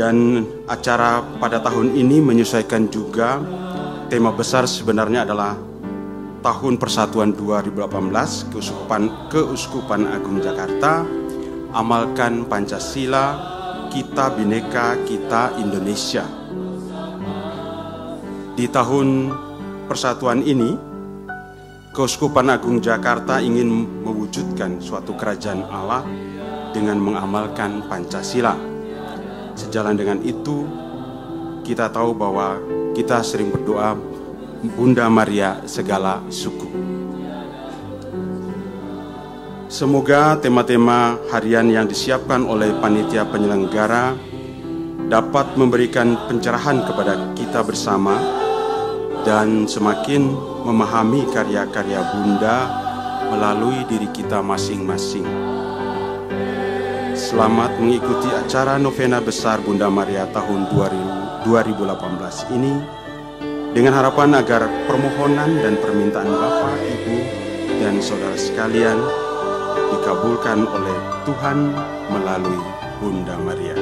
Dan acara pada tahun ini menyesuaikan juga tema besar sebenarnya adalah Tahun Persatuan 2018 Keuskupan Agung Jakarta, Amalkan Pancasila, Kita Bhinneka, Kita Indonesia. Di tahun persatuan ini, Keuskupan Agung Jakarta ingin mewujudkan suatu kerajaan Allah dengan mengamalkan Pancasila. Sejalan dengan itu, kita tahu bahwa kita sering berdoa Bunda Maria segala suku. Semoga tema-tema harian yang disiapkan oleh panitia penyelenggara dapat memberikan pencerahan kepada kita bersama dan semakin memahami karya-karya Bunda melalui diri kita masing-masing. Selamat mengikuti acara Novena Besar Bunda Maria tahun 2018 ini dengan harapan agar permohonan dan permintaan Bapak, Ibu, dan saudara sekalian dikabulkan oleh Tuhan melalui Bunda Maria.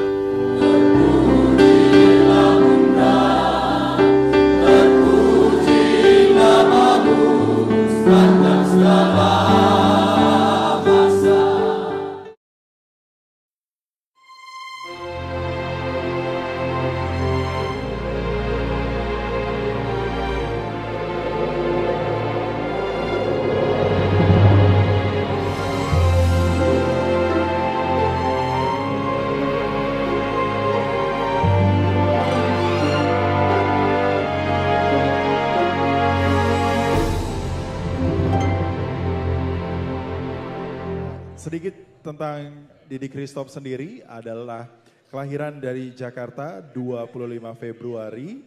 Sedikit tentang Didi Christoph sendiri adalah kelahiran dari Jakarta 25 Februari,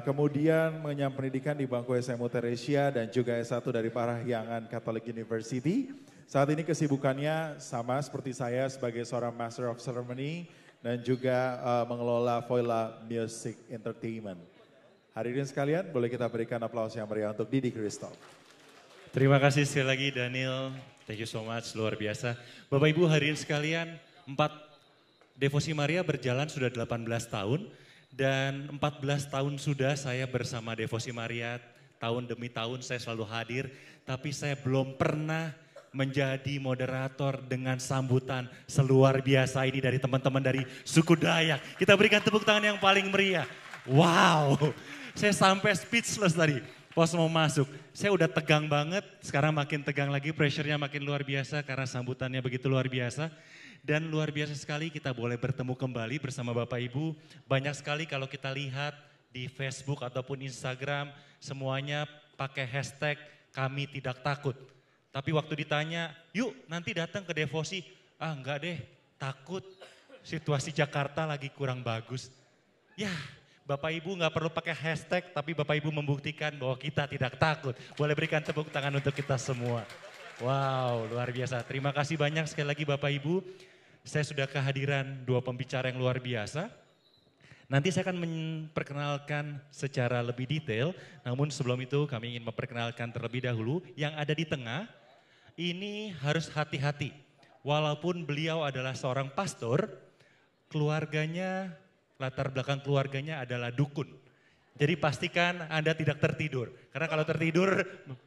kemudian mengenyam pendidikan di bangku SMU Theresia dan juga S1 dari Parahyangan Catholic University. Saat ini kesibukannya sama seperti saya sebagai seorang Master of Ceremony dan juga mengelola Voila Music Entertainment. Hadirin sekalian, boleh kita berikan aplaus yang meriah untuk Didi Christoph. Terima kasih sekali lagi Daniel. Thank you so much, luar biasa. Bapak Ibu hadirin sekalian, 4 Devosi Maria berjalan sudah 18 tahun dan 14 tahun sudah saya bersama Devosi Maria, tahun demi tahun saya selalu hadir, tapi saya belum pernah menjadi moderator dengan sambutan seluar biasa ini dari teman-teman dari suku Dayak. Kita berikan tepuk tangan yang paling meriah. Wow, saya sampai speechless tadi. Pas mau masuk, saya udah tegang banget, sekarang makin tegang lagi, pressure-nya makin luar biasa karena sambutannya begitu luar biasa. Dan luar biasa sekali kita boleh bertemu kembali bersama Bapak Ibu. Banyak sekali kalau kita lihat di Facebook ataupun Instagram, semuanya pakai hashtag kami tidak takut. Tapi waktu ditanya, yuk nanti datang ke Devosi, enggak deh, takut situasi Jakarta lagi kurang bagus. Ya, Bapak Ibu nggak perlu pakai hashtag, tapi Bapak Ibu membuktikan bahwa kita tidak takut. Boleh berikan tepuk tangan untuk kita semua. Wow, luar biasa. Terima kasih banyak sekali lagi Bapak Ibu. Saya sudah kehadiran 2 pembicara yang luar biasa. Nanti saya akan memperkenalkan secara lebih detail, namun sebelum itu kami ingin memperkenalkan terlebih dahulu yang ada di tengah. Ini harus hati-hati. Walaupun beliau adalah seorang pastor, keluarganya, latar belakang keluarganya adalah dukun. Jadi pastikan Anda tidak tertidur. Karena kalau tertidur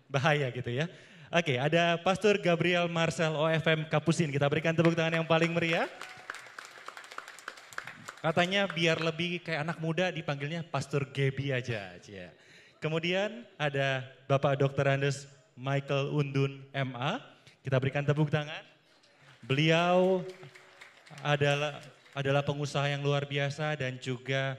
bahaya gitu ya. Oke, ada Pastor Gabriel Marcel OFM Kapusin. Kita berikan tepuk tangan yang paling meriah. Katanya biar lebih kayak anak muda dipanggilnya Pastor Gebi aja. Kemudian ada Bapak Dr. Andes Michael Undun MA. Kita berikan tepuk tangan. Beliau adalah pengusaha yang luar biasa dan juga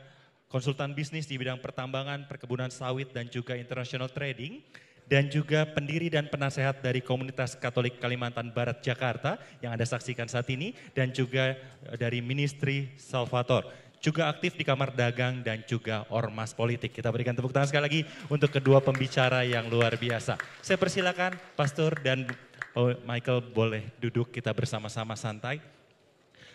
konsultan bisnis di bidang pertambangan, perkebunan sawit dan juga international trading. Dan juga pendiri dan penasehat dari Komunitas Katolik Kalimantan Barat Jakarta yang Anda saksikan saat ini. Dan juga dari Ministry Salvator. Juga aktif di Kamar Dagang dan juga Ormas Politik. Kita berikan tepuk tangan sekali lagi untuk kedua pembicara yang luar biasa. Saya persilakan Pastor dan Michael boleh duduk kita bersama-sama santai.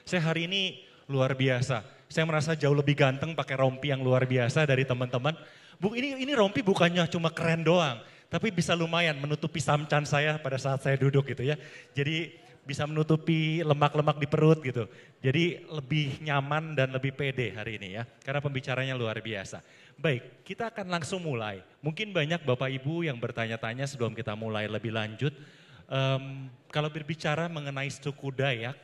Saya hari ini luar biasa. Saya merasa jauh lebih ganteng pakai rompi yang luar biasa dari teman-teman. Ini rompi bukannya cuma keren doang, tapi bisa lumayan menutupi samcan saya pada saat saya duduk gitu ya. Jadi bisa menutupi lemak-lemak di perut gitu. Jadi lebih nyaman dan lebih pede hari ini ya, karena pembicaranya luar biasa. Baik, kita akan langsung mulai. Mungkin banyak Bapak Ibu yang bertanya-tanya sebelum kita mulai lebih lanjut. Kalau berbicara mengenai suku Dayak,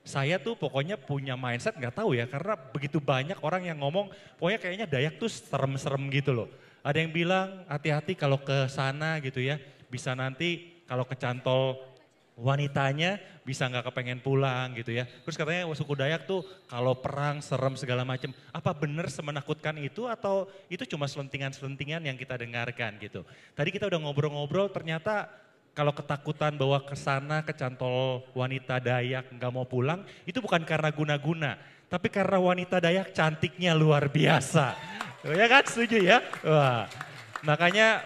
saya tuh pokoknya punya mindset nggak tahu ya, karena begitu banyak orang yang ngomong, pokoknya kayaknya Dayak tuh serem-serem gitu loh. Ada yang bilang hati-hati kalau ke sana gitu ya, bisa nanti kalau kecantol wanitanya bisa nggak kepengen pulang gitu ya. Terus katanya suku Dayak tuh kalau perang serem segala macam. Apa benar semenakutkan itu atau itu cuma selentingan-selentingan yang kita dengarkan gitu. Tadi kita udah ngobrol-ngobrol, ternyata kalau ketakutan bahwa ke sana kecantol wanita Dayak nggak mau pulang, itu bukan karena guna-guna, tapi karena wanita Dayak cantiknya luar biasa. Ya kan, setuju ya? Wah, makanya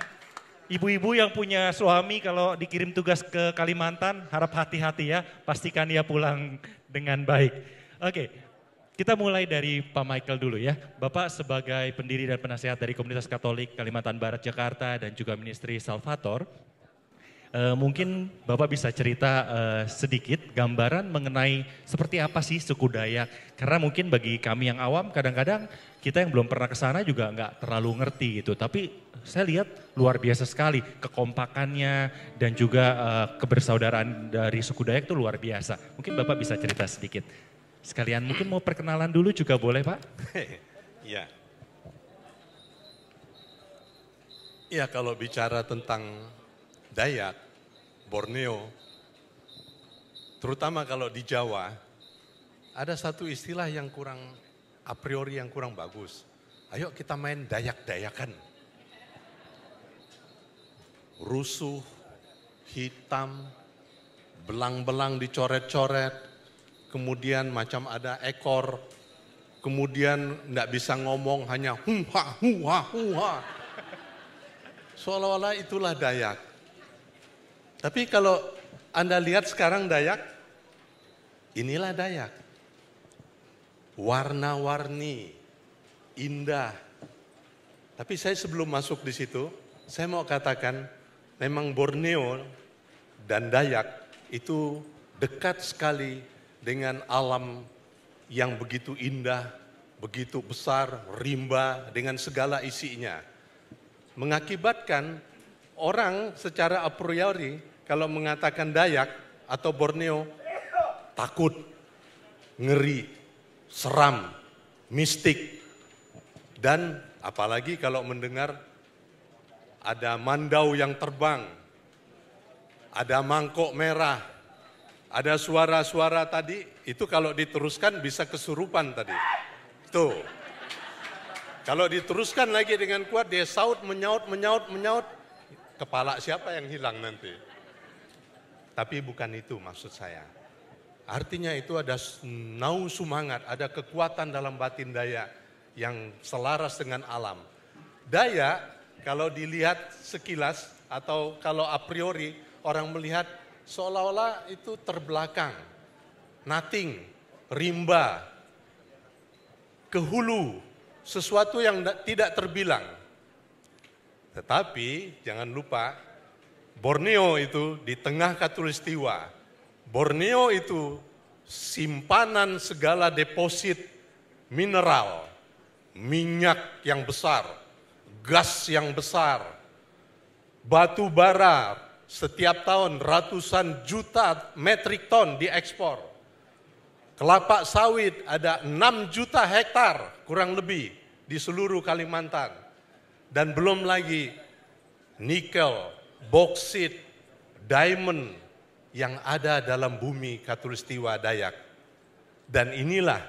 ibu-ibu yang punya suami kalau dikirim tugas ke Kalimantan, harap hati-hati ya, pastikan dia pulang dengan baik. Oke, kita mulai dari Pak Michael dulu ya. Bapak sebagai pendiri dan penasehat dari Komunitas Katolik Kalimantan Barat Jakarta dan juga Ministry Salvator, mungkin Bapak bisa cerita sedikit gambaran mengenai seperti apa sih suku Dayak. Karena mungkin bagi kami yang awam kadang-kadang kita yang belum pernah ke sana juga nggak terlalu ngerti gitu. Tapi saya lihat luar biasa sekali kekompakannya dan juga kebersaudaraan dari suku Dayak itu luar biasa. Mungkin Bapak bisa cerita sedikit. Sekalian mungkin mau perkenalan dulu juga boleh Pak? Iya. Iya, kalau bicara tentang Dayak, Borneo, terutama kalau di Jawa, ada satu istilah yang kurang, a priori yang kurang bagus. Ayo kita main Dayak-Dayakan. Rusuh, hitam, belang-belang dicoret-coret, kemudian macam ada ekor, kemudian enggak bisa ngomong, hanya huha, huha, huha. Seolah-olah itulah Dayak. Tapi kalau Anda lihat sekarang Dayak, inilah Dayak. Warna-warni, indah. Tapi saya sebelum masuk di situ, saya mau katakan memang Borneo dan Dayak itu dekat sekali dengan alam yang begitu indah, begitu besar, rimba dengan segala isinya. Mengakibatkan orang secara a priori kalau mengatakan Dayak atau Borneo takut, ngeri, seram, mistik. Dan apalagi kalau mendengar ada mandau yang terbang, ada mangkok merah, ada suara-suara tadi, itu kalau diteruskan bisa kesurupan tadi. Tuh. Kalau diteruskan lagi dengan kuat, dia saut, menyaut, kepala siapa yang hilang nanti? Tapi bukan itu maksud saya. Artinya itu ada nau semangat, ada kekuatan dalam batin Dayak yang selaras dengan alam. Dayak kalau dilihat sekilas atau kalau a priori orang melihat seolah-olah itu terbelakang, nothing, rimba, ke hulu, sesuatu yang tidak terbilang. Tetapi jangan lupa, Borneo itu di tengah khatulistiwa. Borneo itu simpanan segala deposit mineral, minyak yang besar, gas yang besar, batu bara setiap tahun ratusan juta metrik ton diekspor. Kelapa sawit ada 6 juta hektar kurang lebih di seluruh Kalimantan. Dan belum lagi nikel, boksit, diamond yang ada dalam bumi khatulistiwa Dayak. Dan inilah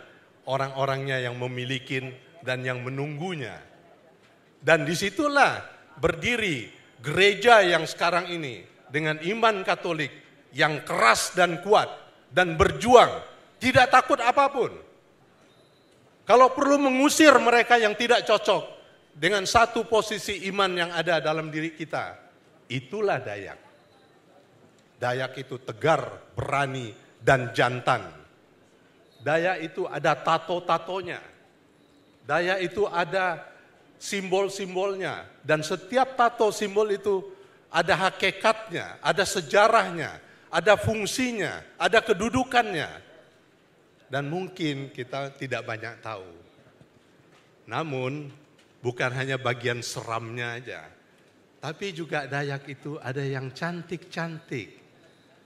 orang-orangnya yang memiliki dan yang menunggunya. Dan disitulah berdiri gereja yang sekarang ini dengan iman Katolik yang keras dan kuat dan berjuang. Tidak takut apapun. Kalau perlu mengusir mereka yang tidak cocok dengan satu posisi iman yang ada dalam diri kita. Itulah Dayak. Dayak itu tegar, berani, dan jantan. Dayak itu ada tato-tatonya. Dayak itu ada simbol-simbolnya. Dan setiap tato simbol itu ada hakikatnya, ada sejarahnya, ada fungsinya, ada kedudukannya. Dan mungkin kita tidak banyak tahu. Namun bukan hanya bagian seramnya aja, tapi juga Dayak itu ada yang cantik-cantik,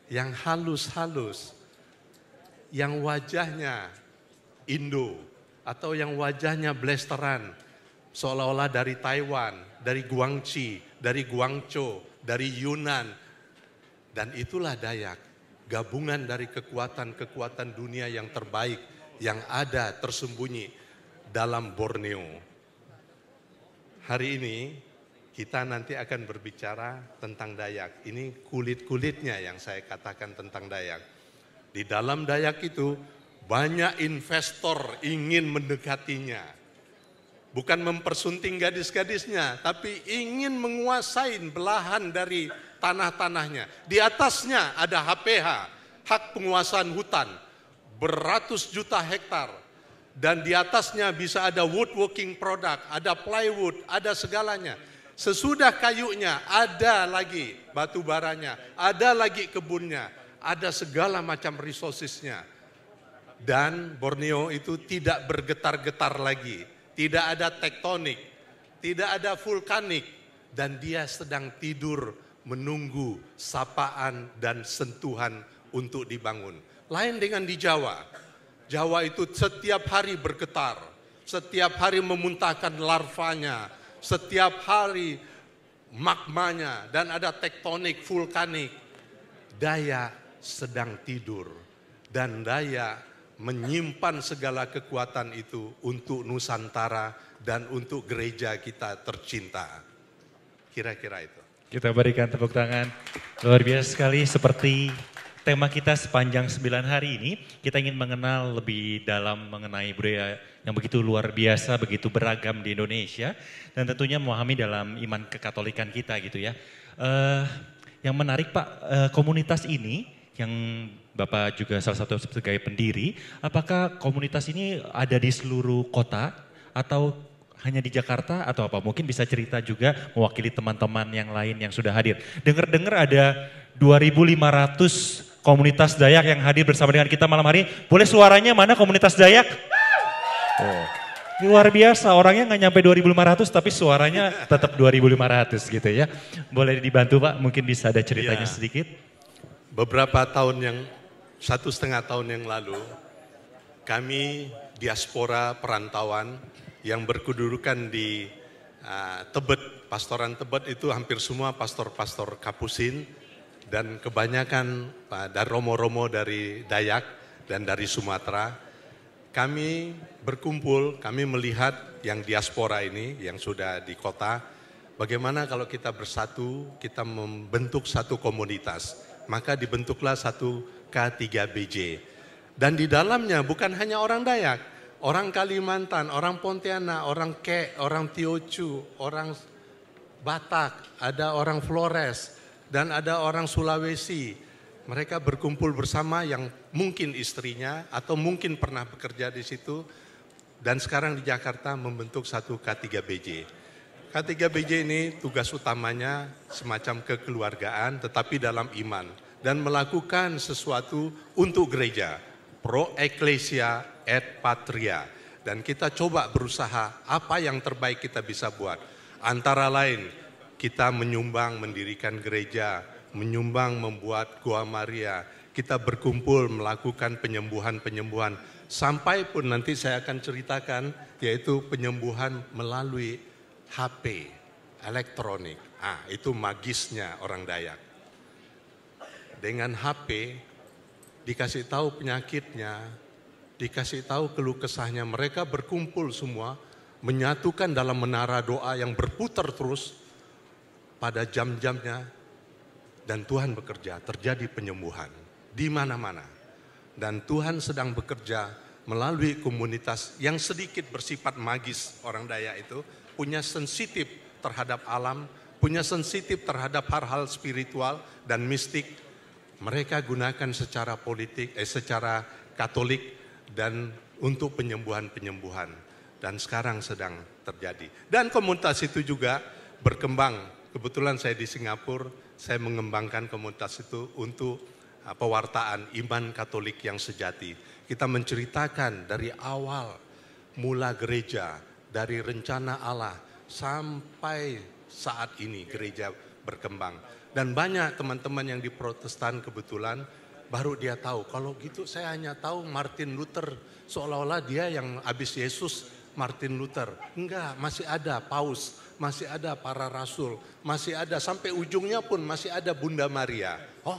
yang halus-halus, yang wajahnya Indo, atau yang wajahnya blasteran, seolah-olah dari Taiwan, dari Guangxi, dari Guangzhou, dari Yunan. Dan itulah Dayak, gabungan dari kekuatan-kekuatan dunia yang terbaik yang ada tersembunyi dalam Borneo. Hari ini kita nanti akan berbicara tentang Dayak. Ini kulit-kulitnya yang saya katakan tentang Dayak. Di dalam Dayak itu banyak investor ingin mendekatinya. Bukan mempersunting gadis-gadisnya, tapi ingin menguasai belahan dari tanah-tanahnya. Di atasnya ada HPH, hak penguasaan hutan, beratus juta hektar. Dan di atasnya bisa ada woodworking product, ada plywood, ada segalanya. Sesudah kayunya ada lagi batu baranya, ada lagi kebunnya, ada segala macam resourcesnya. Dan Borneo itu tidak bergetar-getar lagi, tidak ada tektonik, tidak ada vulkanik, dan dia sedang tidur menunggu sapaan dan sentuhan untuk dibangun. Lain dengan di Jawa. Jawa itu setiap hari bergetar, setiap hari memuntahkan larvanya, setiap hari magmanya, dan ada tektonik, vulkanik. Dayak sedang tidur, dan Dayak menyimpan segala kekuatan itu untuk Nusantara dan untuk gereja kita tercinta. Kira-kira itu. Kita berikan tepuk tangan. Luar biasa sekali, seperti tema kita sepanjang 9 hari ini, kita ingin mengenal lebih dalam mengenai budaya yang begitu luar biasa, begitu beragam di Indonesia, dan tentunya memahami dalam iman kekatolikan kita gitu ya. Yang menarik Pak, komunitas ini yang Bapak juga salah satu sebagai pendiri, apakah komunitas ini ada di seluruh kota atau hanya di Jakarta atau apa? Mungkin bisa cerita juga mewakili teman-teman yang lain yang sudah hadir. Dengar-dengar ada 2.500 komunitas Dayak yang hadir bersama dengan kita malam hari. Boleh suaranya mana komunitas Dayak? Oh, luar biasa, orangnya nggak nyampe 2.500 tapi suaranya tetap 2.500 gitu ya. Boleh dibantu Pak, mungkin bisa ada ceritanya sedikit? Beberapa tahun 1,5 tahun yang lalu, kami diaspora perantauan yang berkedudukan di Tebet, pastoran Tebet itu hampir semua pastor-pastor Kapusin, dan kebanyakan dari romo-romo dari Dayak dan dari Sumatera. Kami berkumpul, kami melihat yang diaspora ini, yang sudah di kota, bagaimana kalau kita bersatu, kita membentuk satu komunitas. Maka dibentuklah satu K3BJ. Dan di dalamnya bukan hanya orang Dayak, orang Kalimantan, orang Pontianak, orang Kek, orang Tiochu, orang Batak, ada orang Flores, dan ada orang Sulawesi. Mereka berkumpul bersama yang mungkin istrinya atau mungkin pernah bekerja di situ, dan sekarang di Jakarta membentuk satu K3BJ. K3BJ ini tugas utamanya semacam kekeluargaan tetapi dalam iman dan melakukan sesuatu untuk gereja, pro ecclesia et patria. Dan kita coba berusaha apa yang terbaik kita bisa buat. Antara lain kita menyumbang mendirikan gereja, menyumbang membuat Goa Maria, kita berkumpul melakukan penyembuhan-penyembuhan. Sampai pun nanti saya akan ceritakan yaitu penyembuhan melalui HP, elektronik. Itu magisnya orang Dayak. Dengan HP, dikasih tahu penyakitnya, dikasih tahu keluh kesahnya. Mereka berkumpul semua, menyatukan dalam menara doa yang berputar terus pada jam-jamnya. Dan Tuhan bekerja, terjadi penyembuhan di mana-mana. Dan Tuhan sedang bekerja melalui komunitas yang sedikit bersifat magis orang Dayak itu, punya sensitif terhadap alam, punya sensitif terhadap hal-hal spiritual dan mistik. Mereka gunakan secara politik, secara Katolik dan untuk penyembuhan-penyembuhan. Dan sekarang sedang terjadi. Dan komunitas itu juga berkembang. Kebetulan saya di Singapura, saya mengembangkan komunitas itu untuk pewartaan iman Katolik yang sejati. Kita menceritakan dari awal mula gereja, dari rencana Allah sampai saat ini gereja berkembang. Dan banyak teman-teman yang di Protestan kebetulan baru dia tahu, kalau gitu saya hanya tahu Martin Luther, seolah-olah dia yang habis Yesus Martin Luther. Enggak, masih ada Paus, masih ada para rasul, masih ada sampai ujungnya pun masih ada Bunda Maria. Oh,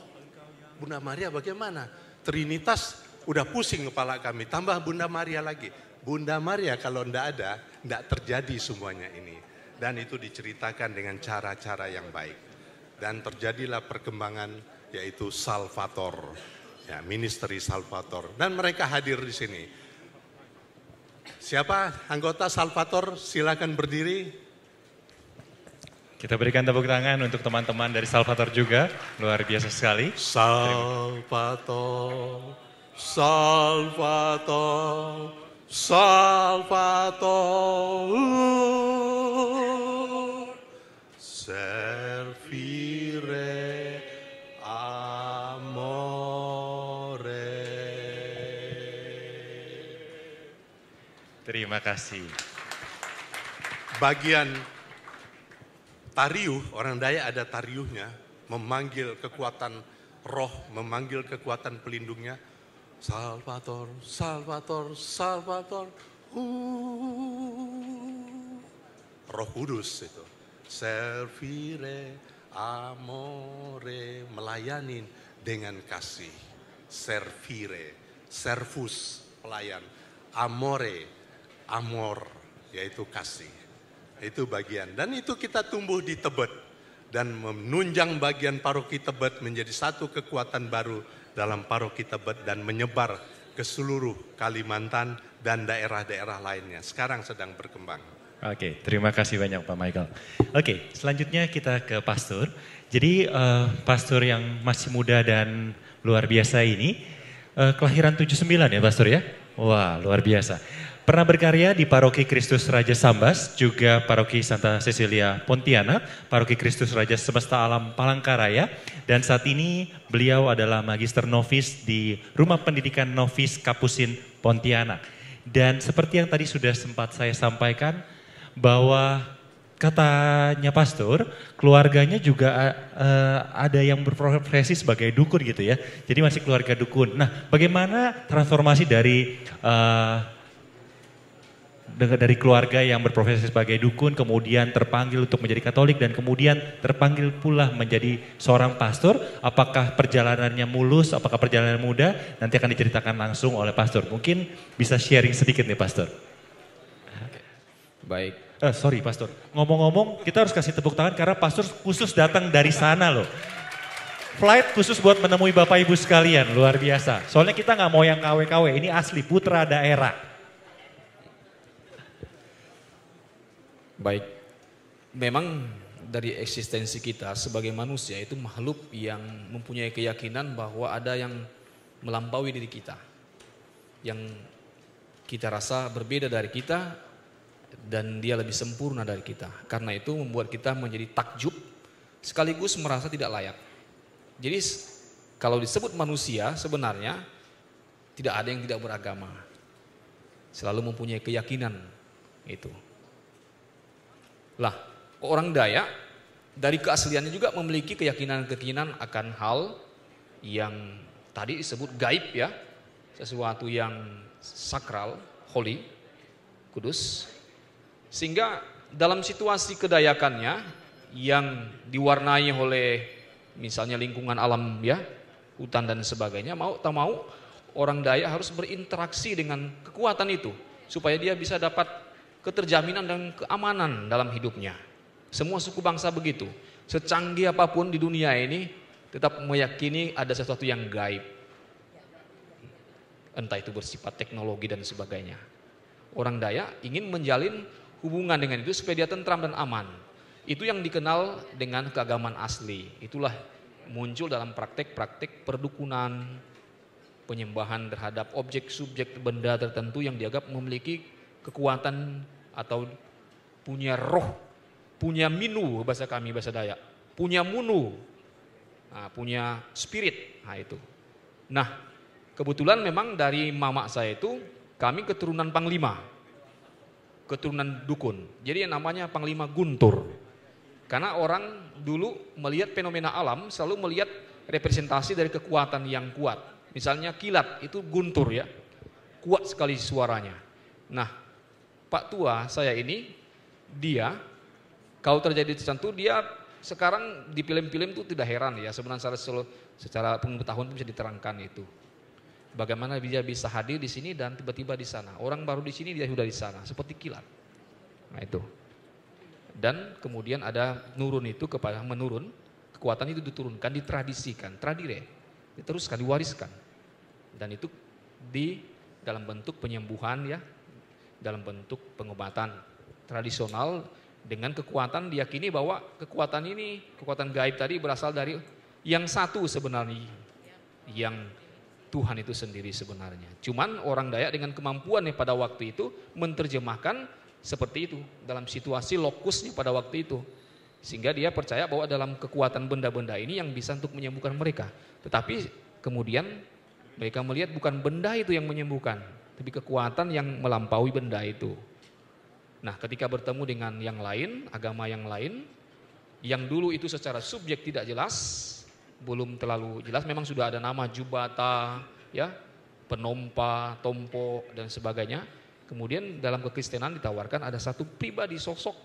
Bunda Maria bagaimana? Trinitas udah pusing kepala kami, tambah Bunda Maria lagi. Bunda Maria kalau enggak ada, enggak terjadi semuanya ini. Dan itu diceritakan dengan cara-cara yang baik. Dan terjadilah perkembangan yaitu Salvator, ya, ministry Salvator. Dan mereka hadir di sini. Siapa anggota Salvator? Silakan berdiri. Kita berikan tepuk tangan untuk teman-teman dari Salvator juga, luar biasa sekali. Salvator, Salvator, Salvator, servire amore. Terima kasih. Bagian tariuh, orang Dayak ada tariuhnya, memanggil kekuatan roh, memanggil kekuatan pelindungnya. Salvator, Salvator, Salvator. Roh Kudus itu. Servire amore, melayani dengan kasih. Servire, servus, pelayan. Amore, amor, yaitu kasih. Itu bagian. Dan itu kita tumbuh di Tebet. Dan menunjang bagian paroki Tebet menjadi satu kekuatan baru dalam paroki Tebet dan menyebar ke seluruh Kalimantan dan daerah-daerah lainnya. Sekarang sedang berkembang. Oke, terima kasih banyak Pak Michael. Oke, selanjutnya kita ke Pastor. Jadi Pastor yang masih muda dan luar biasa ini, kelahiran 79 ya Pastor ya? Wah, luar biasa. Pernah berkarya di Paroki Kristus Raja Sambas, juga Paroki Santa Cecilia Pontianak, Paroki Kristus Raja Semesta Alam Palangkaraya, dan saat ini beliau adalah Magister Novis di Rumah Pendidikan Novis Kapusin Pontianak. Dan seperti yang tadi sudah sempat saya sampaikan, bahwa katanya Pastor, keluarganya juga ada yang berprofesi sebagai dukun gitu ya. Jadi masih keluarga dukun. Nah, bagaimana transformasi dari keluarga yang berprofesi sebagai dukun, kemudian terpanggil untuk menjadi Katolik, dan kemudian terpanggil pula menjadi seorang pastor? Apakah perjalanannya mulus, apakah perjalanan mudah? Nanti akan diceritakan langsung oleh Pastor. Mungkin bisa sharing sedikit nih Pastor. Baik. Sorry Pastor, ngomong-ngomong kita harus kasih tepuk tangan karena Pastor khusus datang dari sana loh. Flight khusus buat menemui Bapak Ibu sekalian, luar biasa. Soalnya kita nggak mau yang KW-KW, ini asli putra daerah. Baik, memang dari eksistensi kita sebagai manusia itu makhluk yang mempunyai keyakinan bahwa ada yang melampaui diri kita. Yang kita rasa berbeda dari kita dan dia lebih sempurna dari kita. Karena itu membuat kita menjadi takjub sekaligus merasa tidak layak. Jadi kalau disebut manusia sebenarnya tidak ada yang tidak beragama. Selalu mempunyai keyakinan itu. Lah, orang Dayak dari keasliannya juga memiliki keyakinan-keyakinan akan hal yang tadi disebut gaib ya, sesuatu yang sakral, holy, kudus. Sehingga dalam situasi kedayakannya yang diwarnai oleh misalnya lingkungan alam ya, hutan dan sebagainya, mau tak mau orang Dayak harus berinteraksi dengan kekuatan itu supaya dia bisa dapat keterjaminan dan keamanan dalam hidupnya. Semua suku bangsa begitu. Secanggih apapun di dunia ini tetap meyakini ada sesuatu yang gaib. Entah itu bersifat teknologi dan sebagainya. Orang Dayak ingin menjalin hubungan dengan itu supaya dia tentram dan aman. Itu yang dikenal dengan keagamaan asli. Itulah muncul dalam praktek-praktek perdukunan, penyembahan terhadap objek, subjek, benda tertentu yang dianggap memiliki kekuatan atau punya roh, punya minu bahasa kami, bahasa Dayak, punya munu, nah, punya spirit, nah itu. Nah, kebetulan memang dari mama saya itu kami keturunan Panglima, keturunan dukun. Jadi yang namanya Panglima Guntur. Karena orang dulu melihat fenomena alam selalu melihat representasi dari kekuatan yang kuat. Misalnya kilat itu guntur ya, kuat sekali suaranya. Nah, Pak Tua saya ini, dia kalau terjadi tertentu dia sekarang di film-film itu tidak heran ya, sebenarnya secara pengetahuan bisa diterangkan itu. Bagaimana dia bisa hadir di sini dan tiba-tiba di sana. Orang baru di sini dia sudah di sana, seperti kilat. Nah itu. Dan kemudian ada menurun itu kepada menurun, kekuatan itu diturunkan, ditradisikan, tradire, diteruskan, diwariskan. Dan itu di dalam bentuk penyembuhan ya, dalam bentuk pengobatan tradisional. Dengan kekuatan diyakini bahwa kekuatan ini, kekuatan gaib tadi berasal dari yang satu sebenarnya, yang Tuhan itu sendiri sebenarnya. Cuman orang Dayak dengan kemampuannya pada waktu itu menerjemahkan seperti itu dalam situasi lokusnya pada waktu itu. Sehingga dia percaya bahwa dalam kekuatan benda-benda ini yang bisa untuk menyembuhkan mereka. Tetapi kemudian mereka melihat bukan benda itu yang menyembuhkan, tapi kekuatan yang melampaui benda itu. Nah, ketika bertemu dengan yang lain, agama yang lain, yang dulu itu secara subjek tidak jelas, belum terlalu jelas, memang sudah ada nama Jubata, ya, Penompa, Tompo, dan sebagainya. Kemudian dalam kekristenan ditawarkan ada satu pribadi sosok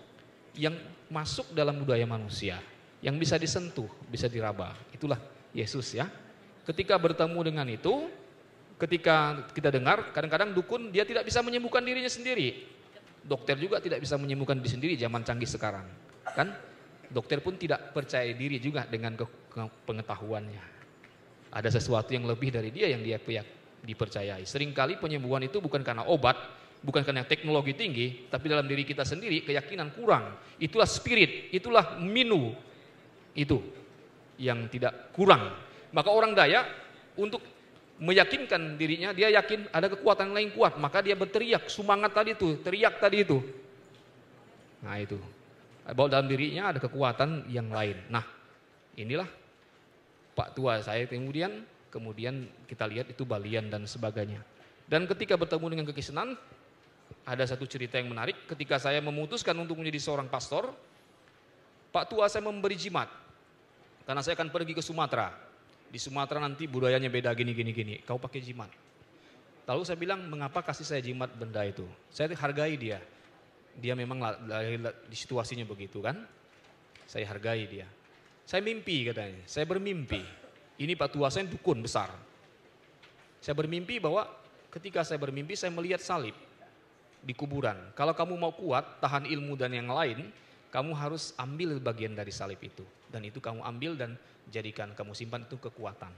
yang masuk dalam budaya manusia, yang bisa disentuh, bisa diraba. Itulah Yesus ya. Ketika bertemu dengan itu, ketika kita dengar, kadang-kadang dukun dia tidak bisa menyembuhkan dirinya sendiri. Dokter juga tidak bisa menyembuhkan diri sendiri zaman canggih sekarang. Kan? Dokter pun tidak percaya diri juga dengan pengetahuannya. Ada sesuatu yang lebih dari dia yang dia dipercayai. Seringkali penyembuhan itu bukan karena obat, bukan karena teknologi tinggi, tapi dalam diri kita sendiri keyakinan kurang. Itulah spirit, itulah minu. Itu yang tidak kurang. Maka orang Dayak untuk meyakinkan dirinya, dia yakin ada kekuatan lain kuat, maka dia berteriak, semangat tadi itu, teriak tadi itu. Nah itu, bahwa dalam dirinya ada kekuatan yang lain. Nah inilah Pak Tua saya kemudian kita lihat itu balian dan sebagainya. Dan ketika bertemu dengan kekristenan, ada satu cerita yang menarik. Ketika saya memutuskan untuk menjadi seorang pastor, Pak Tua saya memberi jimat, karena saya akan pergi ke Sumatera. Di Sumatera nanti budayanya beda gini, kau pakai jimat. Lalu saya bilang, mengapa kasih saya jimat benda itu? Saya hargai dia. Dia memang di situasinya begitu kan. Saya hargai dia. Saya mimpi katanya, saya bermimpi. Ini Pak Tua saya dukun besar. Saya bermimpi bahwa ketika saya bermimpi saya melihat salib di kuburan. Kalau kamu mau kuat, tahan ilmu dan yang lain, kamu harus ambil bagian dari salib itu. Dan itu kamu ambil dan jadikan, kamu simpan itu kekuatan.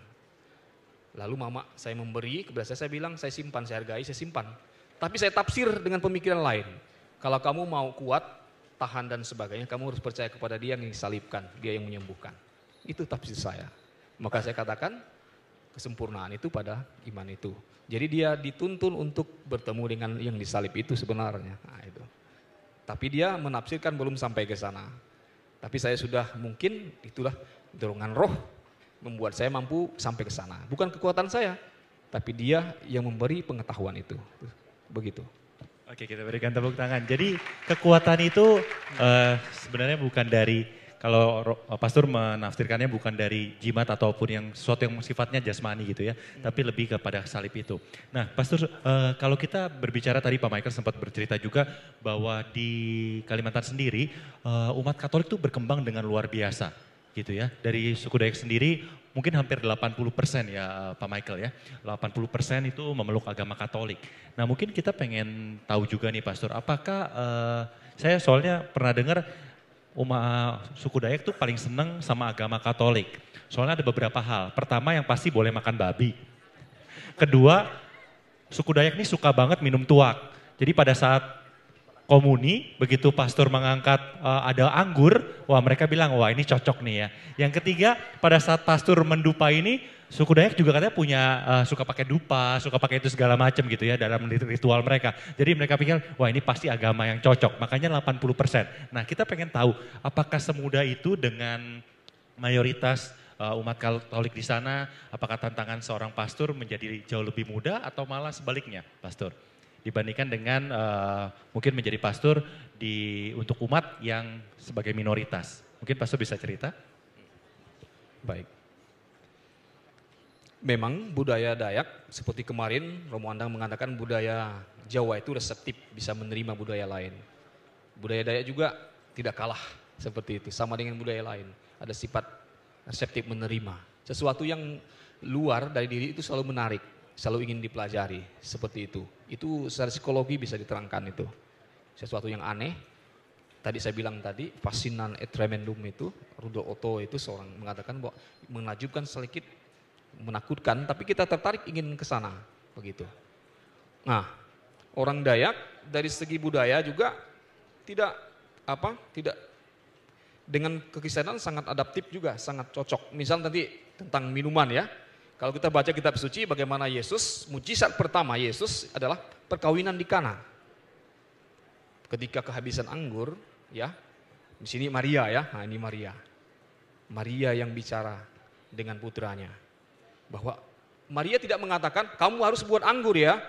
Lalu mama saya memberi kepada saya bilang, saya simpan, saya hargai, saya simpan. Tapi saya tafsir dengan pemikiran lain. Kalau kamu mau kuat, tahan dan sebagainya, kamu harus percaya kepada dia yang disalibkan, dia yang menyembuhkan. Itu tafsir saya. Maka saya katakan, kesempurnaan itu pada iman itu. Jadi dia dituntun untuk bertemu dengan yang disalib itu sebenarnya. Nah, itu. Tapi dia menafsirkan belum sampai ke sana. Tapi saya sudah mungkin itulah dorongan roh membuat saya mampu sampai ke sana. Bukan kekuatan saya, tapi dia yang memberi pengetahuan itu. Begitu. Oke, kita berikan tepuk tangan. Jadi kekuatan itu sebenarnya bukan dari, kalau pastor menafsirkannya bukan dari jimat ataupun yang sesuatu yang sifatnya jasmani gitu ya, tapi lebih kepada salib itu. Nah, pastor, kalau kita berbicara tadi Pak Michael sempat bercerita juga bahwa di Kalimantan sendiri umat Katolik itu berkembang dengan luar biasa gitu ya. Dari suku Dayak sendiri mungkin hampir 80% ya Pak Michael ya. 80% itu memeluk agama Katolik. Nah, mungkin kita pengen tahu juga nih pastor, apakah saya soalnya pernah dengar suku Dayak tuh paling seneng sama agama Katolik. Soalnya ada beberapa hal. Pertama yang pasti boleh makan babi. Kedua, suku Dayak ini suka banget minum tuak. Jadi pada saat komuni, begitu pastor mengangkat ada anggur, wah mereka bilang wah ini cocok nih ya. Yang ketiga, pada saat pastor mendupa ini, suku Dayak juga katanya punya suka pakai dupa, suka pakai itu segala macam gitu ya dalam ritual mereka. Jadi mereka pikir wah ini pasti agama yang cocok, makanya 80%. Nah kita pengen tahu apakah semudah itu dengan mayoritas umat Katolik di sana, apakah tantangan seorang pastor menjadi jauh lebih mudah atau malah sebaliknya, pastor? Dibandingkan dengan mungkin menjadi pastor untuk umat yang sebagai minoritas. Mungkin pastor bisa cerita? Baik. Memang budaya Dayak seperti kemarin Romo Andang mengatakan budaya Jawa itu reseptif, bisa menerima budaya lain. Budaya Dayak juga tidak kalah seperti itu, sama dengan budaya lain. Ada sifat reseptif menerima. Sesuatu yang luar dari diri itu selalu menarik, selalu ingin dipelajari, seperti itu. Itu secara psikologi bisa diterangkan itu. Sesuatu yang aneh, tadi saya bilang tadi, fascinan et tremendum itu, Rudolf Otto itu seorang mengatakan bahwa menakjubkan sedikit, menakutkan, tapi kita tertarik ingin ke sana, begitu. Nah, orang Dayak dari segi budaya juga tidak dengan kekristenan sangat adaptif juga, sangat cocok. Misal tadi tentang minuman ya. Kalau kita baca kitab suci bagaimana Yesus, mujizat pertama Yesus adalah perkawinan di Kana. Ketika kehabisan anggur, ya. Di sini Maria ya. Nah, ini Maria. Maria yang bicara dengan putranya. Bahwa Maria tidak mengatakan kamu harus buat anggur ya.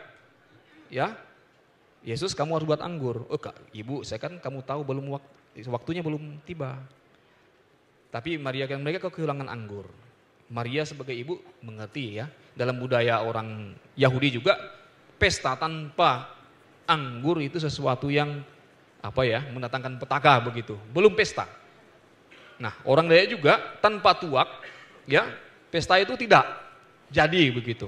Ya. Yesus kamu harus buat anggur. Oh, Kak, Ibu, saya kan kamu tahu waktunya belum tiba. Tapi Maria kan mereka kehilangan anggur. Maria sebagai ibu mengerti ya. Dalam budaya orang Yahudi juga pesta tanpa anggur itu sesuatu yang mendatangkan petaka begitu. Belum pesta. Nah, orang Dayak juga tanpa tuak ya, pesta itu tidak jadi begitu.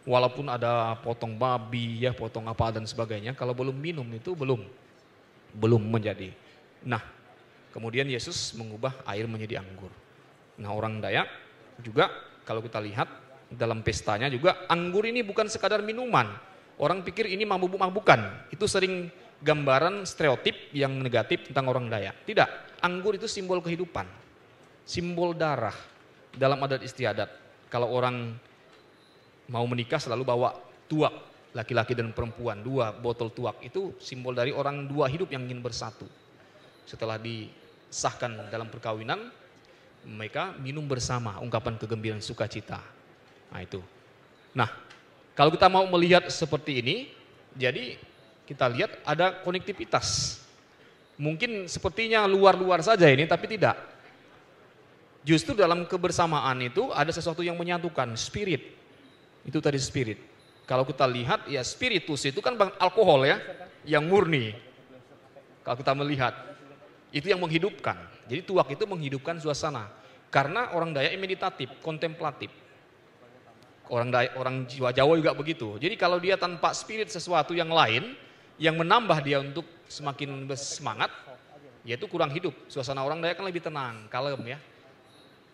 Walaupun ada potong babi ya, potong apa dan sebagainya, kalau belum minum itu belum menjadi. Nah, kemudian Yesus mengubah air menjadi anggur. Nah, orang Dayak juga kalau kita lihat dalam pestanya juga anggur ini bukan sekadar minuman. Orang pikir ini mabuk-mabukan. Itu sering gambaran stereotip yang negatif tentang orang Dayak. Tidak, anggur itu simbol kehidupan. Simbol darah dalam adat istiadat. Kalau orang mau menikah selalu bawa tuak, laki-laki dan perempuan, 2 botol tuak. Itu simbol dari orang dua hidup yang ingin bersatu. Setelah disahkan dalam perkawinan, mereka minum bersama, ungkapan kegembiraan sukacita. Nah itu. Nah, kalau kita mau melihat seperti ini, jadi kita lihat ada konektivitas. Mungkin sepertinya luar-luar saja ini, tapi tidak. Justru dalam kebersamaan itu ada sesuatu yang menyatukan, spirit. Itu tadi spirit. Kalau kita lihat ya spiritus itu kan alkohol ya, yang murni. Kalau kita melihat, itu yang menghidupkan. Jadi tuak itu menghidupkan suasana. Karena orang Dayak meditatif, kontemplatif. Orang Jawa juga begitu. Jadi kalau dia tanpa spirit sesuatu yang lain, yang menambah dia untuk semakin bersemangat, yaitu kurang hidup. Suasana orang Dayak kan lebih tenang, kalem ya.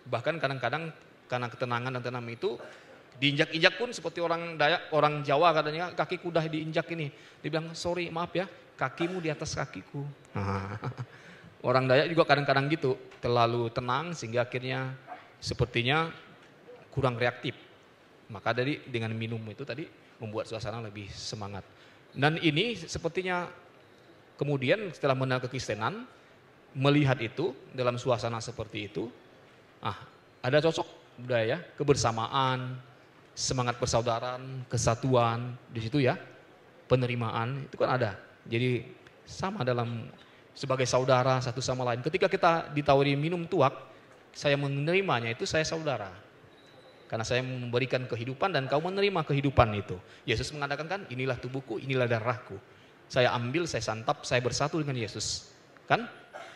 Bahkan kadang-kadang karena ketenangan dan tenang itu, diinjak-injak pun seperti orang Dayak, orang Jawa katanya kaki kuda diinjak ini. Dia bilang, sorry maaf ya, kakimu di atas kakiku. Orang Dayak juga kadang-kadang gitu, terlalu tenang sehingga akhirnya sepertinya kurang reaktif. Maka dengan minum itu tadi membuat suasana lebih semangat. Dan ini sepertinya kemudian setelah mengenal kekristenan, melihat itu dalam suasana seperti itu, ada cocok budaya, kebersamaan, semangat persaudaraan, kesatuan, di situ ya, penerimaan, itu kan ada. Jadi sama dalam sebagai saudara satu sama lain. Ketika kita ditawari minum tuak, saya menerimanya itu saya saudara. Karena saya memberikan kehidupan dan kau menerima kehidupan itu. Yesus mengatakan kan, inilah tubuhku, inilah darahku. Saya ambil, saya santap, saya bersatu dengan Yesus. Kan?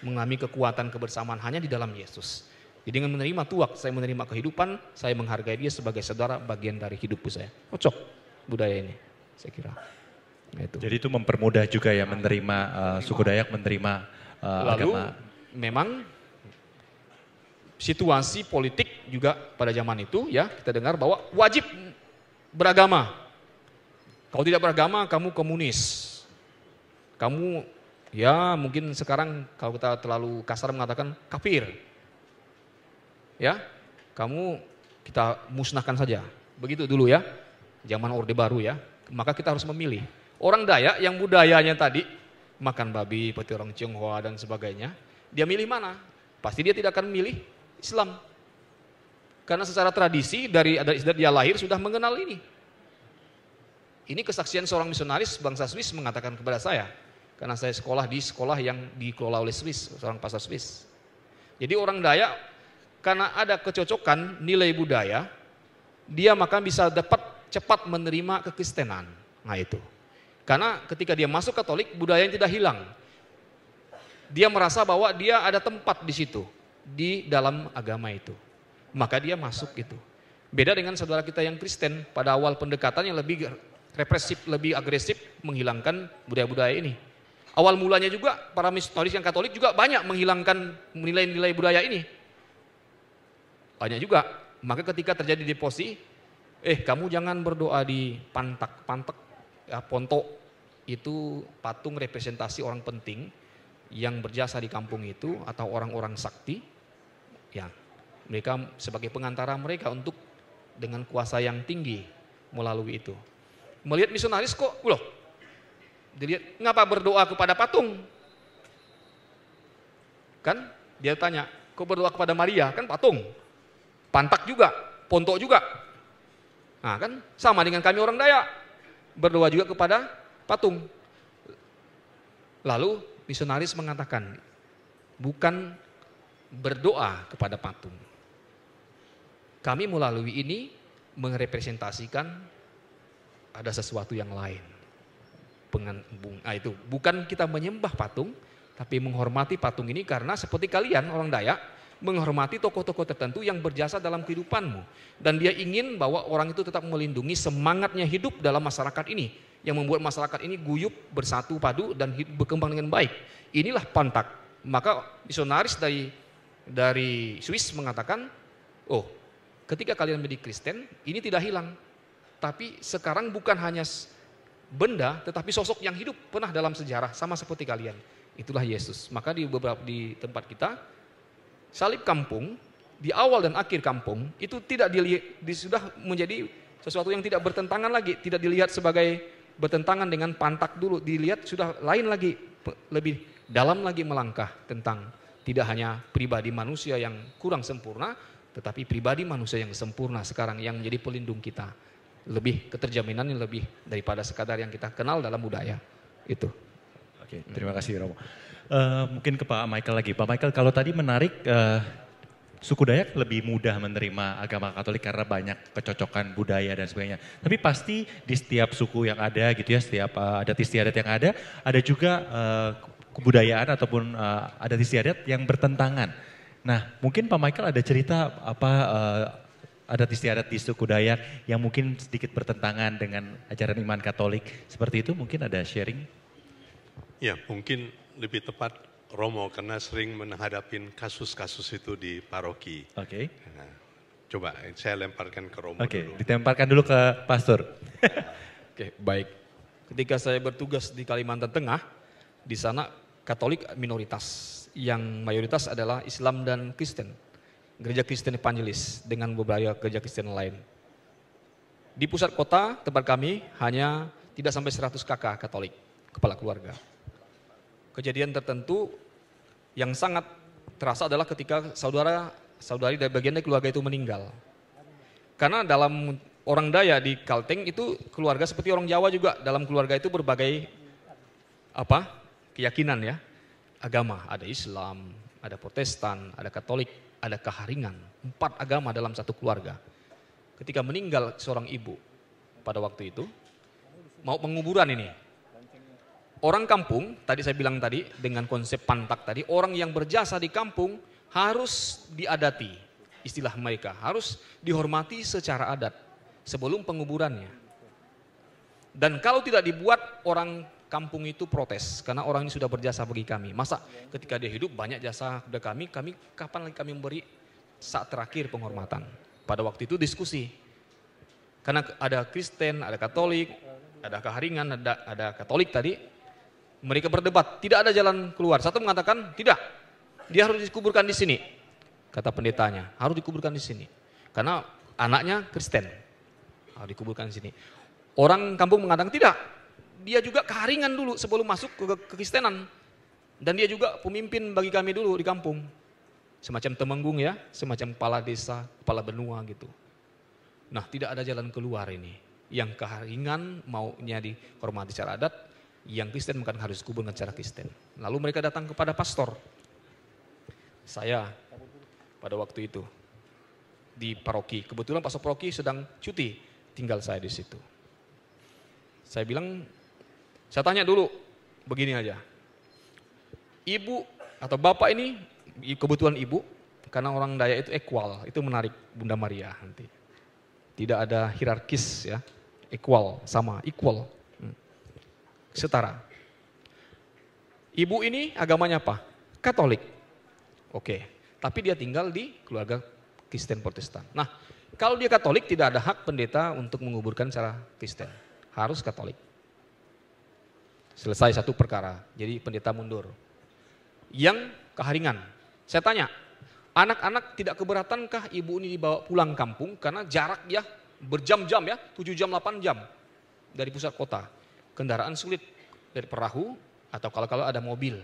Mengalami kekuatan kebersamaan hanya di dalam Yesus. Jadi dengan menerima tuak, saya menerima kehidupan, saya menghargai dia sebagai saudara, bagian dari hidupku saya. Cocok budaya ini, saya kira. Nah, itu. Jadi itu mempermudah juga ya menerima suku Dayak menerima Lalu, agama. memang situasi politik juga pada zaman itu ya kita dengar bahwa wajib beragama. Kalau tidak beragama kamu komunis. Kamu ya mungkin sekarang kalau kita terlalu kasar mengatakan kafir. Ya, kamu kita musnahkan saja. Begitu dulu ya. Zaman Orde Baru ya. Maka kita harus memilih. Orang Dayak yang budayanya tadi makan babi, seperti orang Tionghoa dan sebagainya, dia milih mana? Pasti dia tidak akan milih Islam. Karena secara tradisi dari adat istiadat dia lahir sudah mengenal ini. Ini kesaksian seorang misionaris bangsa Swiss mengatakan kepada saya. Karena saya sekolah di sekolah yang dikelola oleh Swiss, seorang pastor Swiss. Jadi orang Dayak karena ada kecocokan nilai budaya, dia maka bisa dapat cepat menerima kekristenan. Nah itu. Karena ketika dia masuk Katolik, budaya yang tidak hilang. Dia merasa bahwa dia ada tempat di situ, di dalam agama itu. Maka dia masuk itu. Beda dengan saudara kita yang Kristen, pada awal pendekatannya lebih represif, lebih agresif menghilangkan budaya-budaya ini. Awal mulanya juga para misionaris yang Katolik juga banyak menghilangkan nilai-nilai budaya ini. Banyak juga. Maka ketika terjadi deposi, kamu jangan berdoa di pantak, ya, pontok itu patung representasi orang penting yang berjasa di kampung itu atau orang-orang sakti, ya mereka sebagai pengantara mereka untuk dengan kuasa yang tinggi melalui itu. Melihat misionaris kok, loh, dilihat ngapa berdoa kepada patung? Kan dia tanya, kok berdoa kepada Maria? Kan patung, pantak juga, pontok juga. Nah kan sama dengan kami orang Dayak, berdoa juga kepada patung. Lalu misionaris mengatakan, bukan berdoa kepada patung. Kami melalui ini merepresentasikan ada sesuatu yang lain. Itu bukan kita menyembah patung, tapi menghormati patung ini karena seperti kalian orang Dayak menghormati tokoh-tokoh tertentu yang berjasa dalam kehidupanmu. Dan dia ingin bahwa orang itu tetap melindungi semangatnya hidup dalam masyarakat ini. Yang membuat masyarakat ini guyup, bersatu padu, dan berkembang dengan baik. Inilah pantak. Maka misionaris dari Swiss mengatakan, oh ketika kalian menjadi Kristen, ini tidak hilang. Tapi sekarang bukan hanya benda, tetapi sosok yang hidup pernah dalam sejarah, sama seperti kalian. Itulah Yesus. Maka di tempat kita, salib kampung, di awal dan akhir kampung, itu tidak sudah menjadi sesuatu yang tidak bertentangan lagi. Tidak dilihat sebagai bertentangan dengan pantak dulu, dilihat sudah lain lagi, lebih dalam lagi melangkah tentang tidak hanya pribadi manusia yang kurang sempurna, tetapi pribadi manusia yang sempurna sekarang yang menjadi pelindung kita. Lebih keterjaminan yang lebih daripada sekadar yang kita kenal dalam budaya. Itu. Oke, terima kasih Romo. Mungkin ke Pak Michael lagi. Pak Michael, kalau tadi menarik suku Dayak lebih mudah menerima agama Katolik karena banyak kecocokan budaya dan sebagainya. Tapi pasti di setiap suku yang ada gitu ya, setiap adat istiadat yang ada juga kebudayaan ataupun adat istiadat yang bertentangan. Nah, mungkin Pak Michael ada cerita apa adat istiadat di suku Dayak yang mungkin sedikit bertentangan dengan ajaran iman Katolik. Seperti itu mungkin ada sharing? Ya, mungkin lebih tepat Romo karena sering menghadapin kasus-kasus itu di paroki. Oke. Nah, coba saya lemparkan ke Romo dulu. Ditemparkan dulu ke Pastor. Oke, baik. Ketika saya bertugas di Kalimantan Tengah, di sana Katolik minoritas, yang mayoritas adalah Islam dan Kristen. Gereja Kristen Evangelis dengan beberapa gereja Kristen lain. Di pusat kota tempat kami hanya tidak sampai 100 kakak Katolik, kepala keluarga. Kejadian tertentu yang sangat terasa adalah ketika saudari dari bagian dari keluarga itu meninggal. Karena dalam orang Dayak di Kalteng itu keluarga seperti orang Jawa juga, dalam keluarga itu berbagai keyakinan ya, agama, ada Islam, ada Protestan, ada Katolik, ada Keharingan, 4 agama dalam satu keluarga. Ketika meninggal seorang ibu pada waktu itu, mau penguburan ini. Orang kampung, tadi saya bilang tadi dengan konsep pantak tadi, orang yang berjasa di kampung harus diadati, istilah mereka, harus dihormati secara adat sebelum penguburannya. Dan kalau tidak dibuat, orang kampung itu protes karena orang ini sudah berjasa bagi kami. Masa ketika dia hidup banyak jasa kepada kami kapan lagi kami memberi saat terakhir penghormatan? Pada waktu itu diskusi. Karena ada Kristen, ada Katolik, ada Keharingan, ada Katolik tadi. Mereka berdebat, tidak ada jalan keluar. Satu mengatakan, tidak, dia harus dikuburkan di sini. Kata pendetanya, harus dikuburkan di sini. Karena anaknya Kristen, harus dikuburkan di sini. Orang kampung mengatakan, tidak, dia juga Keharingan dulu sebelum masuk ke Kristenan. Dan dia juga pemimpin bagi kami dulu di kampung. semacam temenggung ya, semacam kepala desa, kepala benua gitu. Nah, tidak ada jalan keluar ini. Yang keharingan maunya dihormati secara adat, yang Kristen bukan harus kubur dengan cara Kristen. Lalu mereka datang kepada pastor. Saya pada waktu itu di paroki, kebetulan pastor paroki sedang cuti, tinggal saya di situ. Saya bilang, saya tanya dulu, begini aja. Ibu atau bapak ini, kebetulan ibu, karena orang Dayak itu equal, itu menarik Bunda Maria nanti. Tidak ada hierarkis ya, equal, sama, equal, setara. Ibu ini agamanya apa? Katolik. Oke, tapi dia tinggal di keluarga Kristen Protestan. Nah, kalau dia Katolik tidak ada hak pendeta untuk menguburkan secara Kristen. Harus Katolik. Selesai satu perkara, jadi pendeta mundur. Yang keharingan, saya tanya, anak-anak tidak keberatankah ibu ini dibawa pulang kampung karena jarak ya berjam-jam ya, 7 jam, 8 jam dari pusat kota. Kendaraan sulit dari perahu atau kalau ada mobil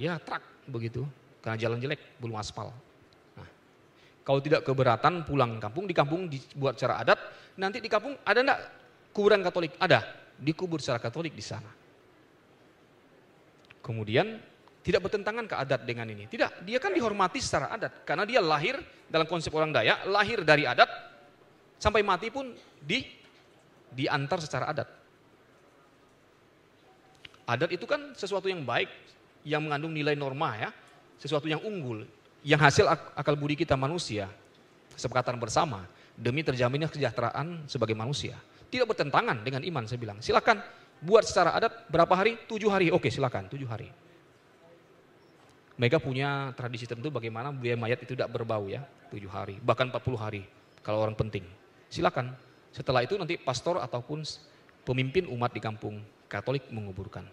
ya truk begitu, karena jalan jelek, belum aspal. Nah, kalau tidak keberatan pulang kampung, di kampung dibuat secara adat, nanti di kampung ada enggak kuburan Katolik? Ada, dikubur secara Katolik di sana. Kemudian tidak bertentangan ke adat dengan ini. Tidak, dia kan dihormati secara adat. Karena dia lahir dalam konsep orang Dayak, lahir dari adat, sampai mati pun diantar secara adat. Adat itu kan sesuatu yang baik, yang mengandung nilai norma ya, sesuatu yang unggul, yang hasil akal budi kita manusia, kesepakatan bersama, demi terjaminnya kesejahteraan sebagai manusia. Tidak bertentangan dengan iman, saya bilang. Silakan buat secara adat berapa hari? 7 hari, oke silakan 7 hari. Mereka punya tradisi tertentu bagaimana biar mayat itu tidak berbau ya, 7 hari, bahkan 40 hari kalau orang penting. Silakan. Setelah itu nanti pastor ataupun pemimpin umat di kampung Katolik menguburkan.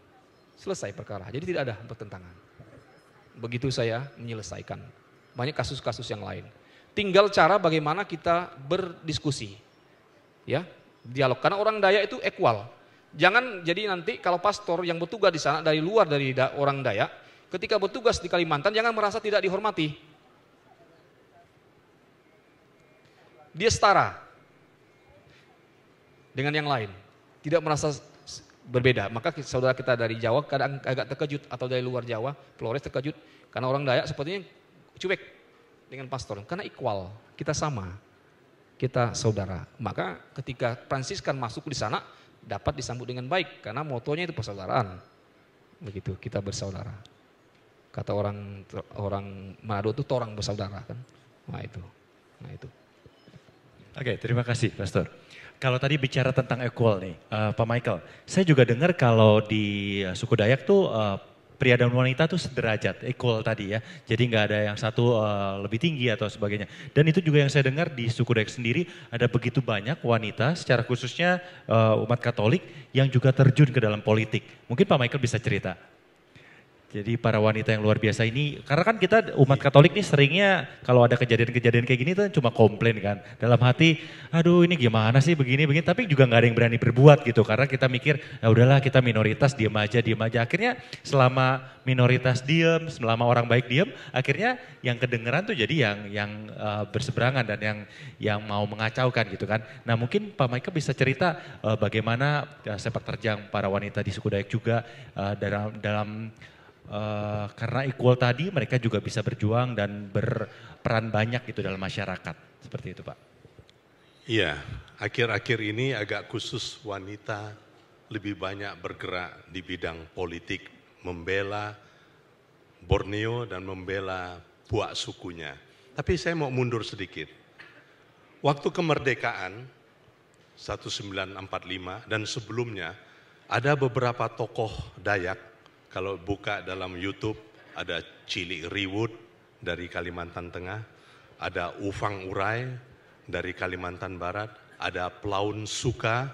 Selesai perkara. Jadi tidak ada pertentangan. Begitu saya menyelesaikan. Banyak kasus-kasus yang lain. Tinggal cara bagaimana kita berdiskusi. Ya, dialog. Karena orang Dayak itu equal. Jangan jadi nanti kalau pastor yang bertugas di sana dari luar dari orang Dayak, ketika bertugas di Kalimantan jangan merasa tidak dihormati. Dia setara dengan yang lain, tidak merasa berbeda. Maka saudara kita dari Jawa kadang agak terkejut, atau dari luar Jawa, Flores terkejut karena orang Dayak sepertinya cuek dengan pastor. Karena equal, kita sama, kita saudara. Maka ketika Fransiskan masuk di sana dapat disambut dengan baik karena motonya itu persaudaraan. Begitu, kita bersaudara. Kata orang Manado itu torang bersaudara kan. Nah itu. Oke, terima kasih Pastor. Kalau tadi bicara tentang equal nih, Pak Michael, saya juga dengar kalau di suku Dayak tuh pria dan wanita tuh sederajat, equal tadi ya. Jadi nggak ada yang satu lebih tinggi atau sebagainya. Dan itu juga yang saya dengar di suku Dayak sendiri ada begitu banyak wanita, secara khususnya umat Katolik yang juga terjun ke dalam politik. Mungkin Pak Michael bisa cerita. Jadi para wanita yang luar biasa ini, karena kan kita umat Katolik nih seringnya kalau ada kejadian-kejadian kayak gini tuh cuma komplain kan. Dalam hati, aduh ini gimana sih begini, tapi juga nggak ada yang berani berbuat gitu. Karena kita mikir, ya udahlah kita minoritas diem aja. Akhirnya selama minoritas diem, selama orang baik diem, akhirnya yang kedengeran tuh jadi yang berseberangan dan yang mau mengacaukan gitu kan. Nah mungkin Pak Michael bisa cerita bagaimana sepak terjang para wanita di suku Dayak juga dalam karena equal tadi mereka juga bisa berjuang dan berperan banyak gitu dalam masyarakat. Seperti itu Pak. Iya, akhir-akhir ini agak khusus wanita lebih banyak bergerak di bidang politik, membela Borneo dan membela buak sukunya. Tapi saya mau mundur sedikit. Waktu kemerdekaan 1945 dan sebelumnya ada beberapa tokoh Dayak. Kalau buka dalam YouTube ada Cilik Riwut dari Kalimantan Tengah, ada Ufang Urai dari Kalimantan Barat, ada Plaun Suka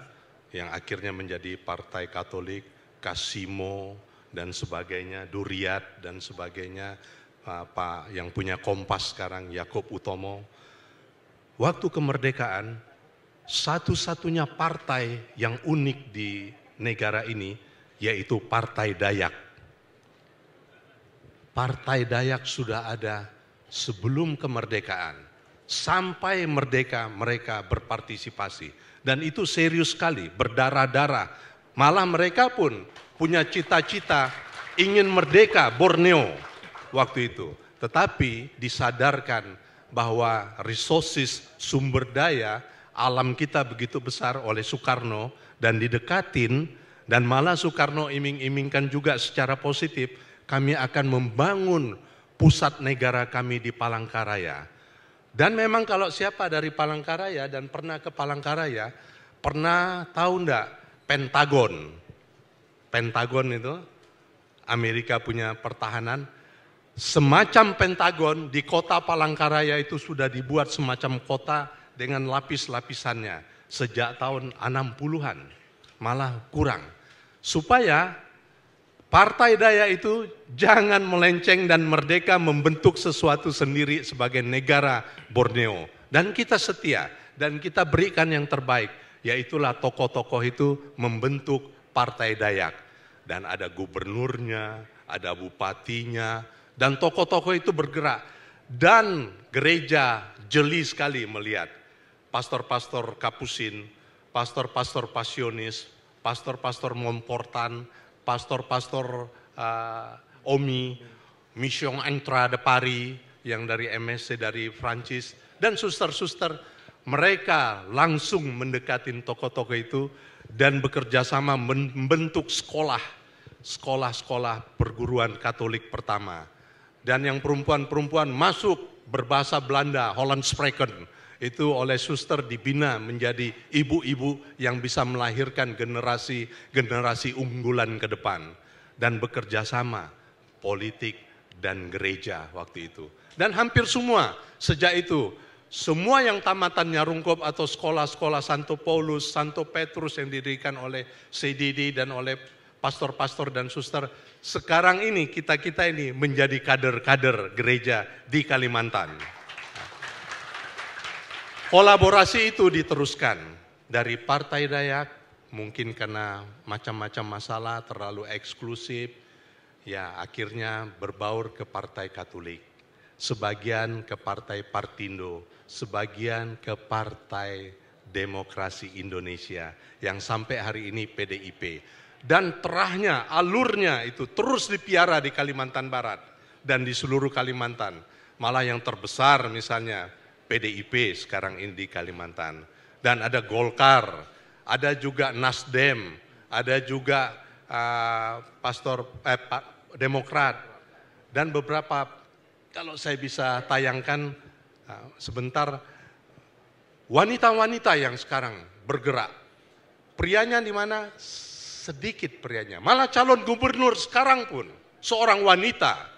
yang akhirnya menjadi Partai Katolik, Kasimo dan sebagainya, Duriat dan sebagainya, Pak yang punya Kompas sekarang Yakob Utomo. Waktu kemerdekaan satu-satunya partai yang unik di negara ini yaitu Partai Dayak. Partai Dayak sudah ada sebelum kemerdekaan. Sampai merdeka mereka berpartisipasi. Dan itu serius sekali, berdarah-darah. Malah mereka pun punya cita-cita ingin merdeka Borneo waktu itu. Tetapi disadarkan bahwa resources, sumber daya alam kita begitu besar oleh Soekarno dan didekatin, dan malah Soekarno iming-imingkan juga secara positif, kami akan membangun pusat negara kami di Palangkaraya. Dan memang kalau siapa dari Palangkaraya dan pernah ke Palangkaraya, pernah tahu enggak Pentagon? Pentagon itu Amerika punya pertahanan. Semacam Pentagon di kota Palangkaraya itu sudah dibuat semacam kota dengan lapis-lapisannya sejak tahun 60-an, malah kurang. Supaya Partai Dayak itu jangan melenceng dan merdeka membentuk sesuatu sendiri sebagai negara Borneo. Dan kita setia dan kita berikan yang terbaik, yaitulah tokoh-tokoh itu membentuk Partai Dayak. Dan ada gubernurnya, ada bupatinya, dan tokoh-tokoh itu bergerak. Dan gereja jeli sekali melihat pastor-pastor Kapusin, pastor-pastor Pasionis, pastor-pastor Montfortan, pastor-pastor Omi, Mission Intra de Paris yang dari MSC dari Prancis, dan suster-suster, mereka langsung mendekatin tokoh-tokoh itu dan bekerja sama membentuk sekolah-sekolah perguruan Katolik pertama. Dan yang perempuan-perempuan masuk berbahasa Belanda, Hollandspreken, itu oleh suster dibina menjadi ibu-ibu yang bisa melahirkan generasi unggulan ke depan. Dan bekerja sama politik dan gereja waktu itu. Dan hampir semua sejak itu, semua yang tamatan Nyarungkop atau sekolah-sekolah Santo Paulus, Santo Petrus yang didirikan oleh CDD dan oleh pastor-pastor dan suster, sekarang ini kita-kita ini menjadi kader-kader gereja di Kalimantan. Kolaborasi itu diteruskan dari Partai Dayak, mungkin karena macam-macam masalah terlalu eksklusif, ya akhirnya berbaur ke Partai Katolik, sebagian ke Partai Partindo, sebagian ke Partai Demokrasi Indonesia, yang sampai hari ini PDIP. Dan terahnya, alurnya itu terus dipiara di Kalimantan Barat dan di seluruh Kalimantan. Malah yang terbesar misalnya PDIP sekarang ini di Kalimantan. Dan ada Golkar, ada juga Nasdem, ada juga Demokrat. Dan beberapa, kalau saya bisa tayangkan sebentar, wanita-wanita yang sekarang bergerak. Prianya di mana? Sedikit prianya. Malah calon gubernur sekarang pun seorang wanita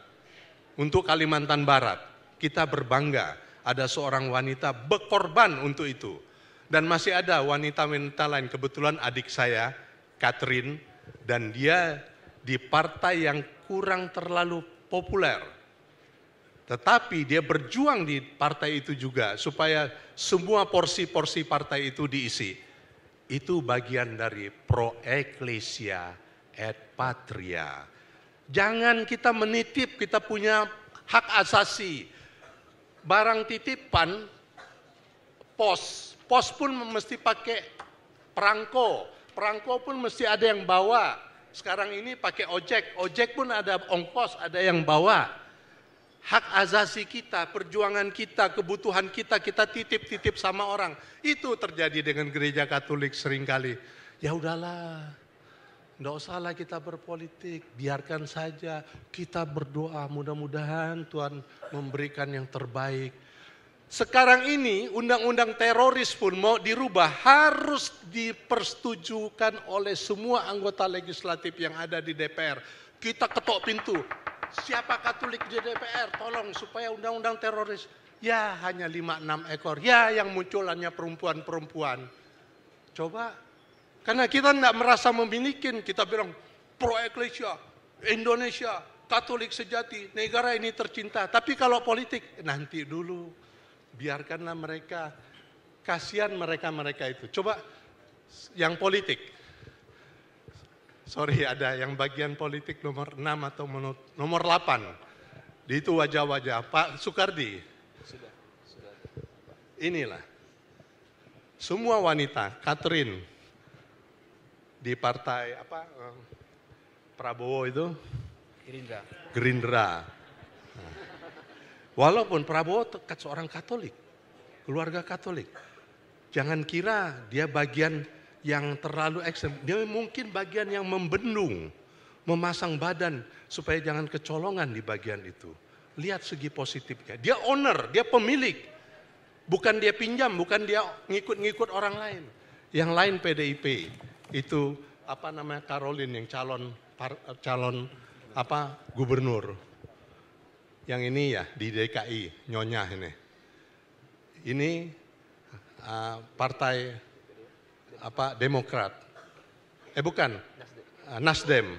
untuk Kalimantan Barat. Kita berbangga. Ada seorang wanita berkorban untuk itu. Dan masih ada wanita-wanita lain. Kebetulan adik saya, Catherine, dan dia di partai yang kurang terlalu populer. Tetapi dia berjuang di partai itu juga supaya semua porsi-porsi partai itu diisi. Itu bagian dari pro ecclesia et patria. Jangan kita menitip, kita punya hak asasi. Barang titipan, pos pun mesti pakai perangko pun mesti ada yang bawa. Sekarang ini pakai ojek pun ada ongkos, ada yang bawa. Hak asasi kita, perjuangan kita, kebutuhan kita titip sama orang. Itu terjadi dengan gereja Katolik seringkali. Ya udahlah, enggak usahlah kita berpolitik, biarkan saja kita berdoa, mudah-mudahan Tuhan memberikan yang terbaik. Sekarang ini undang-undang teroris pun mau dirubah, harus dipersetujukan oleh semua anggota legislatif yang ada di DPR. Kita ketok pintu, siapa Katolik di DPR, tolong supaya undang-undang teroris, ya hanya 5-6 ekor, ya yang muncul hanya perempuan-perempuan. Coba. Karena kita tidak merasa memiliki, kita bilang pro ecclesia, Indonesia, Katolik sejati, negara ini tercinta. Tapi kalau politik, nanti dulu, biarkanlah mereka, kasihan mereka itu. Coba yang politik, sorry ada yang bagian politik nomor 6 atau nomor 8. Itu wajah-wajah Pak Soekardi. Inilah. Semua wanita, Catherine di partai Prabowo itu Gerindra. Walaupun Prabowo seorang Katolik, keluarga Katolik. Jangan kira dia bagian yang terlalu ekstrem. Dia mungkin bagian yang membendung, memasang badan supaya jangan kecolongan di bagian itu. Lihat segi positifnya. Dia owner, dia pemilik. Bukan dia pinjam, bukan dia ngikut-ngikut orang lain. Yang lain PDIP itu Caroline yang calon gubernur. Yang ini ya di DKI Nyonya ini. Ini partai Demokrat. Nasdem.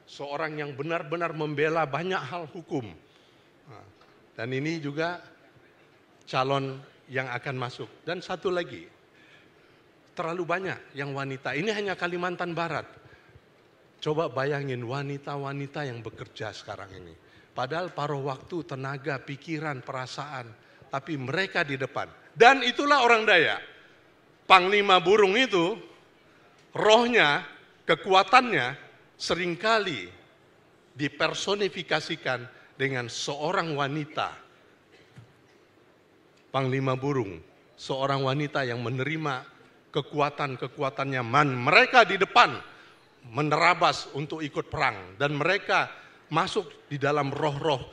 Seorang yang benar-benar membela banyak hal hukum. Dan ini juga calon yang akan masuk. Dan satu lagi, terlalu banyak yang wanita. Ini hanya Kalimantan Barat. Coba bayangin wanita-wanita yang bekerja sekarang ini. Padahal paruh waktu, tenaga, pikiran, perasaan. Tapi mereka di depan. Dan itulah orang Dayak. Panglima burung itu, rohnya, kekuatannya, seringkali dipersonifikasikan dengan seorang wanita. Panglima burung, seorang wanita yang menerima kekuatan-kekuatannya, mereka di depan menerabas untuk ikut perang. Dan mereka masuk di dalam roh-roh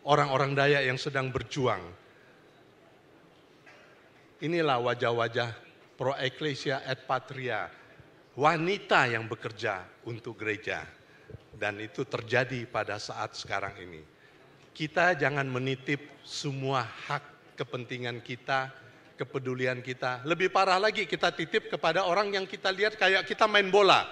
orang-orang Dayak yang sedang berjuang. Inilah wajah-wajah pro ecclesia et patria, wanita yang bekerja untuk gereja. Dan itu terjadi pada saat sekarang ini. Kita jangan menitip semua hak kepentingan kita, kepedulian kita. Lebih parah lagi kita titip kepada orang yang kita lihat kayak kita main bola.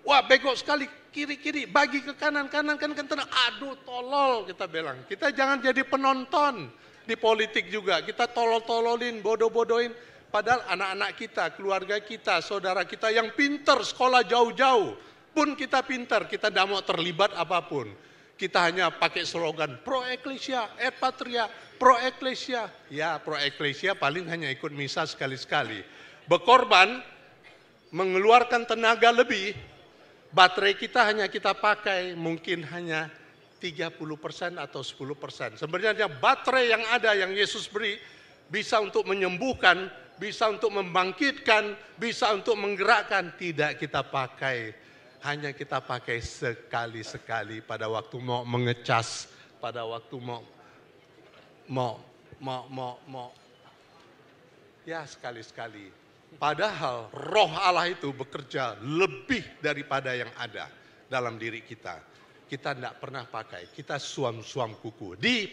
Wah bego sekali, kiri-kiri, bagi ke kanan-kanan, aduh tolol kita bilang. Kita jangan jadi penonton di politik juga. Kita tolol-tololin, bodoh-bodohin. Padahal anak-anak kita, keluarga kita, saudara kita yang pinter, sekolah jauh-jauh. Pun kita pinter, kita tidak mau terlibat apapun. Kita hanya pakai slogan pro ecclesia et patria, pro ecclesia. Ya pro ecclesia paling hanya ikut misa sekali-sekali. Berkorban, mengeluarkan tenaga lebih, baterai kita hanya kita pakai mungkin hanya 30% atau 10%. Sebenarnya baterai yang ada yang Yesus beri bisa untuk menyembuhkan, bisa untuk membangkitkan, bisa untuk menggerakkan. Tidak kita pakai. Hanya kita pakai sekali-sekali pada waktu mau mengecas, pada waktu mau ya sekali-sekali. Padahal roh Allah itu bekerja lebih daripada yang ada dalam diri kita. Kita tidak pernah pakai, kita suam-suam kuku. Di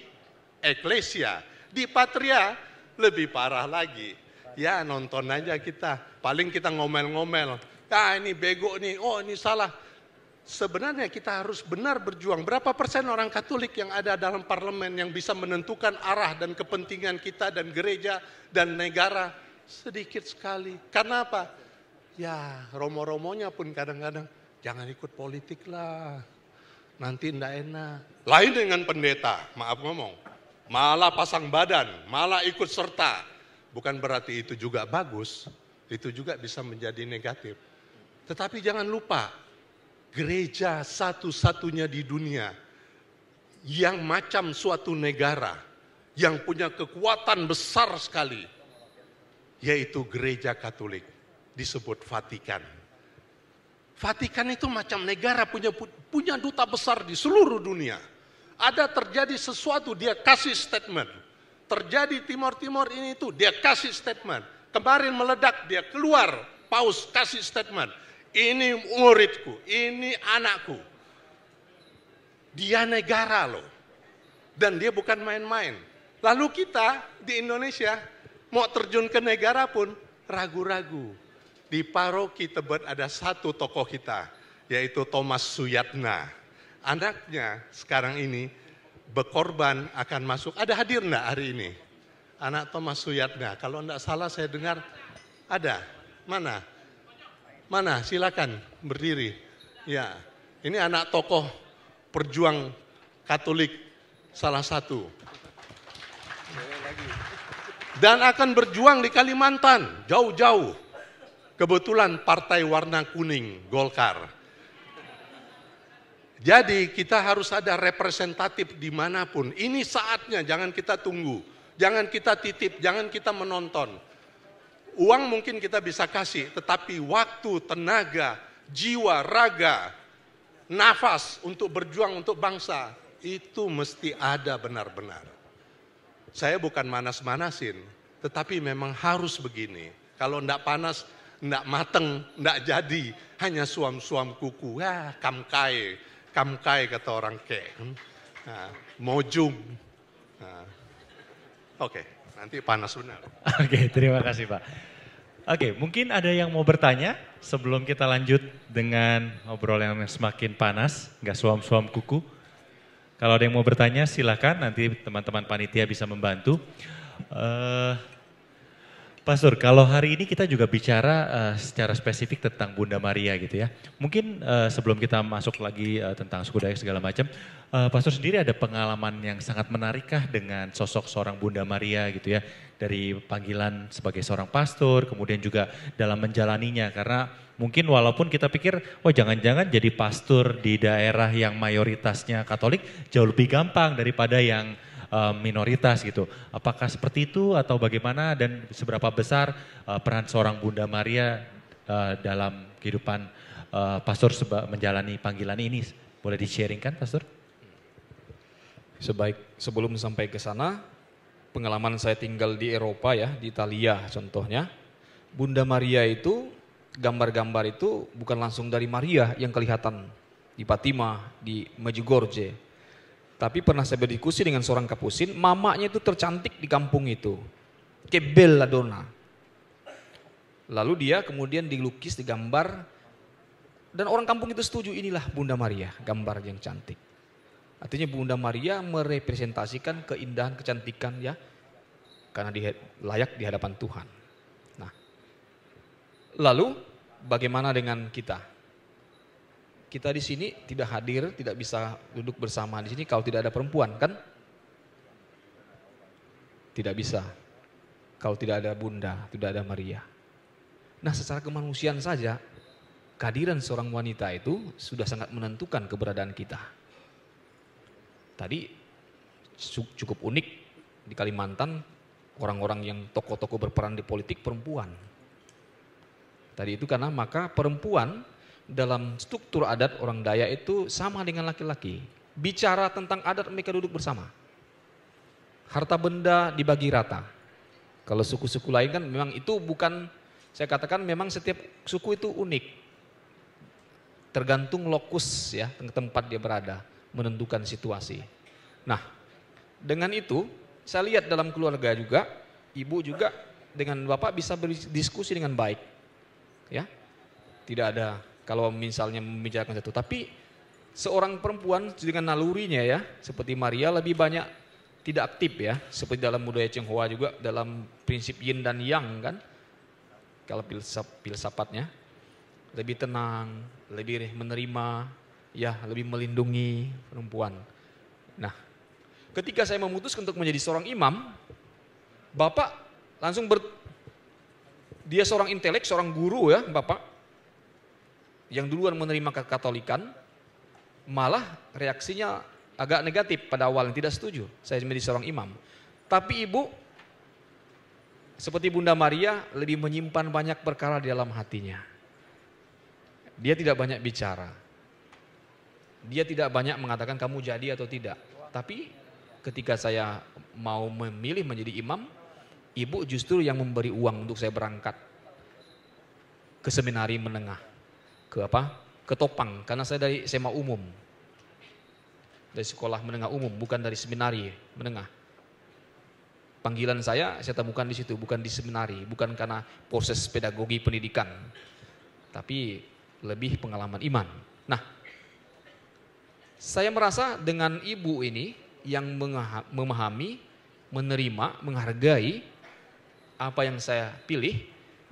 eklesia, di patria lebih parah lagi. Ya nonton aja kita, paling kita ngomel-ngomel. Ini bego nih, oh ini salah. Sebenarnya kita harus benar berjuang. Berapa persen orang Katolik yang ada dalam parlemen yang bisa menentukan arah dan kepentingan kita dan gereja dan negara? Sedikit sekali. Karena apa? Ya romo-romonya pun kadang-kadang, jangan ikut politik lah. Nanti ndak enak. Lain dengan pendeta, maaf ngomong. Malah pasang badan, malah ikut serta. Bukan berarti itu juga bagus. Itu juga bisa menjadi negatif. Tetapi jangan lupa, gereja satu-satunya di dunia yang macam suatu negara, yang punya kekuatan besar sekali, yaitu gereja Katolik, disebut Vatikan. Vatikan itu macam negara, punya duta besar di seluruh dunia. Ada terjadi sesuatu, dia kasih statement. Terjadi Timor-Timor ini itu, dia kasih statement. Kemarin meledak, dia keluar, Paus kasih statement. Ini muridku, ini anakku. Dia negara loh. Dan dia bukan main-main. Lalu kita di Indonesia mau terjun ke negara pun ragu-ragu. Di paroki Tebet ada satu tokoh kita, yaitu Thomas Suyatna. Anaknya sekarang ini berkorban akan masuk. Ada hadir enggak hari ini? Anak Thomas Suyatna. Kalau enggak salah saya dengar ada. Mana? Mana? Silakan berdiri. Ya, ini anak tokoh perjuang Katolik salah satu. Dan akan berjuang di Kalimantan, jauh-jauh. Kebetulan partai warna kuning, Golkar. Jadi kita harus ada representatif dimanapun. Ini saatnya, jangan kita tunggu. Jangan kita titip, jangan kita menonton. Uang mungkin kita bisa kasih, tetapi waktu, tenaga, jiwa, raga, nafas untuk berjuang untuk bangsa, itu mesti ada benar-benar. Saya bukan manas-manasin, tetapi memang harus begini. Kalau enggak panas, enggak mateng, enggak jadi, hanya suam-suam kuku, kamkai kata orang ke, mojum. Oke, nanti panas benar. Oke, terima kasih Pak. Oke, mungkin ada yang mau bertanya sebelum kita lanjut dengan obrolan yang semakin panas, nggak suam-suam kuku. Kalau ada yang mau bertanya silakan, nanti teman-teman panitia bisa membantu. Pastor, kalau hari ini kita juga bicara secara spesifik tentang Bunda Maria gitu ya. Mungkin sebelum kita masuk lagi tentang suku Dayak segala macam, Pastor sendiri ada pengalaman yang sangat menarikkah dengan sosok seorang Bunda Maria gitu ya. Dari panggilan sebagai seorang pastor, kemudian juga dalam menjalaninya. Karena mungkin walaupun kita pikir, oh jangan-jangan jadi pastor di daerah yang mayoritasnya Katolik jauh lebih gampang daripada yang minoritas gitu. Apakah seperti itu atau bagaimana dan seberapa besar peran seorang Bunda Maria dalam kehidupan pastor menjalani panggilan ini? Boleh di-sharingkan Pastor? Sebelum sampai ke sana, pengalaman saya tinggal di Eropa ya, di Italia contohnya. Bunda Maria itu, gambar-gambar itu bukan langsung dari Maria yang kelihatan di Fatima, di Medjugorje. Tapi pernah saya berdiskusi dengan seorang kapusin, mamanya itu tercantik di kampung itu. Che bella donna. Lalu dia kemudian dilukis, digambar, dan orang kampung itu setuju, inilah Bunda Maria, gambar yang cantik. Artinya Bunda Maria merepresentasikan keindahan, kecantikan ya, karena layak di hadapan Tuhan. Nah, lalu bagaimana dengan kita? Kita di sini tidak hadir, tidak bisa duduk bersama di sini kalau tidak ada perempuan, kan? Tidak bisa. Kalau tidak ada Bunda, tidak ada Maria. Nah, secara kemanusiaan saja, kehadiran seorang wanita itu sudah sangat menentukan keberadaan kita. Tadi cukup unik di Kalimantan, orang-orang yang tokoh-tokoh berperan di politik perempuan. Tadi itu karena maka perempuan dalam struktur adat orang Dayak itu sama dengan laki-laki. Bicara tentang adat mereka duduk bersama. Harta benda dibagi rata. Kalau suku-suku lain kan memang itu bukan, saya katakan memang setiap suku itu unik. Tergantung lokus ya, tempat dia berada, menentukan situasi. Nah, dengan itu saya lihat dalam keluarga juga, ibu juga dengan bapak bisa berdiskusi dengan baik. Ya, tidak ada. Kalau misalnya membicarakan satu, tapi seorang perempuan dengan nalurinya ya, seperti Maria lebih banyak tidak aktif ya, seperti dalam budaya Tionghoa juga dalam prinsip yin dan yang kan, kalau filsafatnya lebih tenang, lebih menerima, ya lebih melindungi perempuan. Nah, ketika saya memutuskan untuk menjadi seorang imam, bapak langsung dia seorang intelek, seorang guru ya bapak, yang duluan menerima kekatolikan, malah reaksinya agak negatif pada awal, yang tidak setuju saya menjadi seorang imam. Tapi ibu seperti Bunda Maria lebih menyimpan banyak perkara di dalam hatinya. Dia tidak banyak bicara. Dia tidak banyak mengatakan kamu jadi atau tidak. Tapi ketika saya mau memilih menjadi imam, ibu justru yang memberi uang untuk saya berangkat ke seminari menengah. Ke Topang, karena saya dari SMA umum. Dari sekolah menengah umum, bukan dari seminari menengah. Panggilan saya temukan di situ, bukan di seminari, bukan karena proses pedagogi pendidikan. Tapi lebih pengalaman iman. Nah, saya merasa dengan ibu ini yang memahami, menerima, menghargai apa yang saya pilih,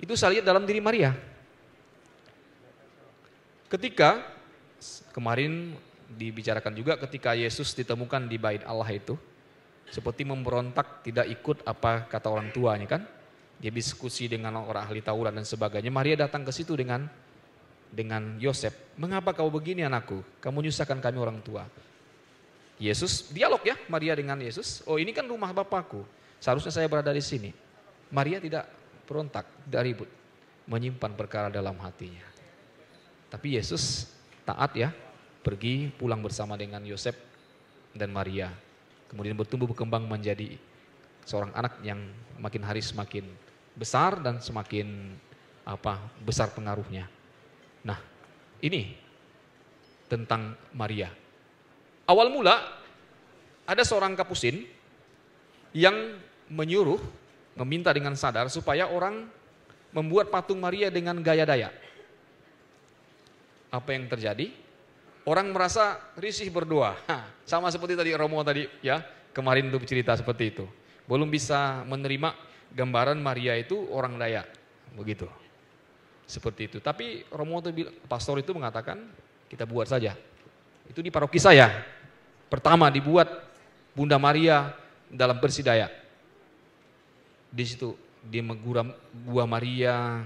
itu saya lihat dalam diri Maria. Ketika kemarin dibicarakan juga ketika Yesus ditemukan di bait Allah itu. Seperti memberontak, tidak ikut apa kata orang tuanya kan. Dia diskusi dengan orang ahli Taurat dan sebagainya. Maria datang ke situ dengan Yosef. Mengapa kau begini anakku? Kamu menyusahkan kami orang tua. Yesus, dialog ya Maria dengan Yesus. Oh ini kan rumah Bapakku. Seharusnya saya berada di sini. Maria tidak berontak, tidak ribut. Menyimpan perkara dalam hatinya. Tapi Yesus taat ya. Pergi pulang bersama dengan Yosef dan Maria. Kemudian bertumbuh berkembang menjadi seorang anak yang makin hari semakin besar dan semakin besar pengaruhnya. Nah, ini tentang Maria. Awal mula ada seorang kapusin yang menyuruh, meminta dengan sadar supaya orang membuat patung Maria dengan gaya Dayak. Apa yang terjadi? Orang merasa risih berdoa. Sama seperti tadi Romo tadi ya, kemarin itu cerita seperti itu. Belum bisa menerima gambaran Maria itu orang Dayak. Begitu. Seperti itu. Tapi Romo itu, pastor itu mengatakan kita buat saja. Itu di paroki saya. Pertama dibuat Bunda Maria dalam versi Dayak. Di situ di Gua Maria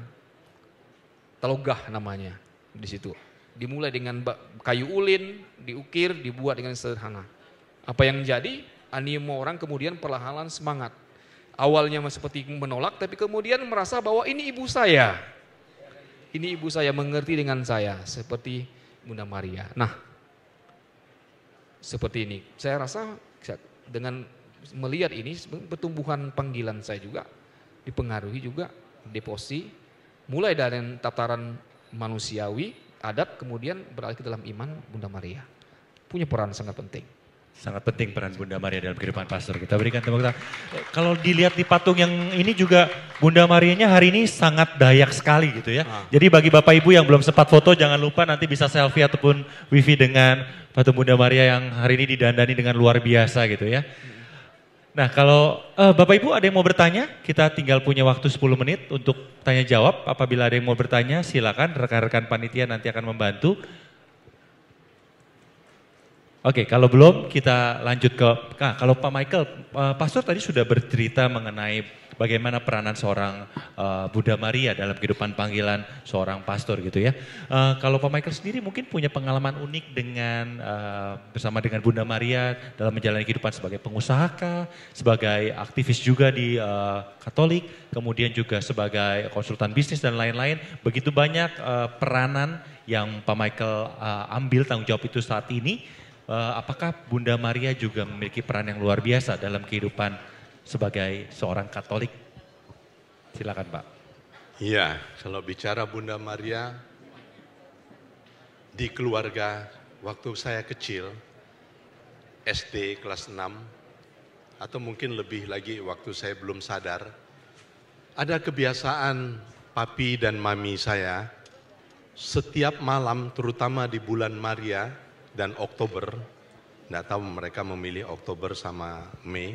Talogah namanya di situ. Dimulai dengan kayu ulin, diukir, dibuat dengan sederhana. Apa yang jadi? Animo orang kemudian perlahan-lahan semangat. Awalnya seperti menolak, tapi kemudian merasa bahwa ini ibu saya. Ini ibu saya, mengerti dengan saya, seperti Bunda Maria. Nah, seperti ini. Saya rasa dengan melihat ini, pertumbuhan panggilan saya juga dipengaruhi juga devosi, mulai dari tataran manusiawi, adat, kemudian beralih ke dalam iman Bunda Maria. Punya peran sangat penting. Sangat penting peran Bunda Maria dalam kehidupan pastor. Kita berikan tepuk tangan. Kalau dilihat di patung yang ini juga Bunda Marianya hari ini sangat Dayak sekali gitu ya. Jadi bagi Bapak Ibu yang belum sempat foto, jangan lupa nanti bisa selfie ataupun wifi dengan patung Bunda Maria yang hari ini didandani dengan luar biasa gitu ya. Nah kalau Bapak Ibu ada yang mau bertanya, kita tinggal punya waktu 10 menit untuk tanya jawab. Apabila ada yang mau bertanya silakan, rekan-rekan panitia nanti akan membantu. Oke, kalau belum kita lanjut kalau Pak Michael, Pastor tadi sudah bercerita mengenai bagaimana peranan seorang Bunda Maria dalam kehidupan panggilan seorang pastor gitu ya. Kalau Pak Michael sendiri mungkin punya pengalaman unik dengan bersama dengan Bunda Maria dalam menjalani kehidupan sebagai pengusaha, sebagai aktivis juga di Katolik, kemudian juga sebagai konsultan bisnis dan lain-lain. Begitu banyak peranan yang Pak Michael ambil tanggung jawab itu saat ini. Apakah Bunda Maria juga memiliki peran yang luar biasa dalam kehidupan sebagai seorang Katolik? Silakan Pak. Iya, kalau bicara Bunda Maria di keluarga waktu saya kecil, SD kelas 6, atau mungkin lebih lagi waktu saya belum sadar, ada kebiasaan papi dan mami saya setiap malam, terutama di bulan Maria dan Oktober, enggak tahu mereka memilih Oktober sama Mei,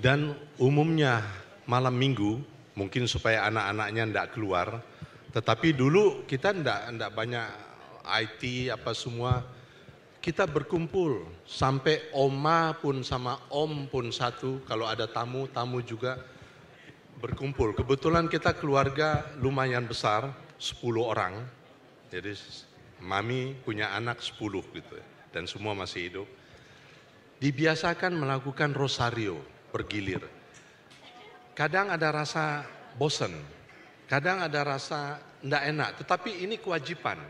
dan umumnya malam minggu, mungkin supaya anak-anaknya enggak keluar, tetapi dulu kita enggak banyak IT apa semua, kita berkumpul, sampai oma pun sama om pun satu, kalau ada tamu juga berkumpul. Kebetulan kita keluarga lumayan besar, 10 orang, jadi mami punya anak 10 gitu dan semua masih hidup. Dibiasakan melakukan rosario bergilir. Kadang ada rasa bosan, kadang ada rasa enggak enak, tetapi ini kewajiban.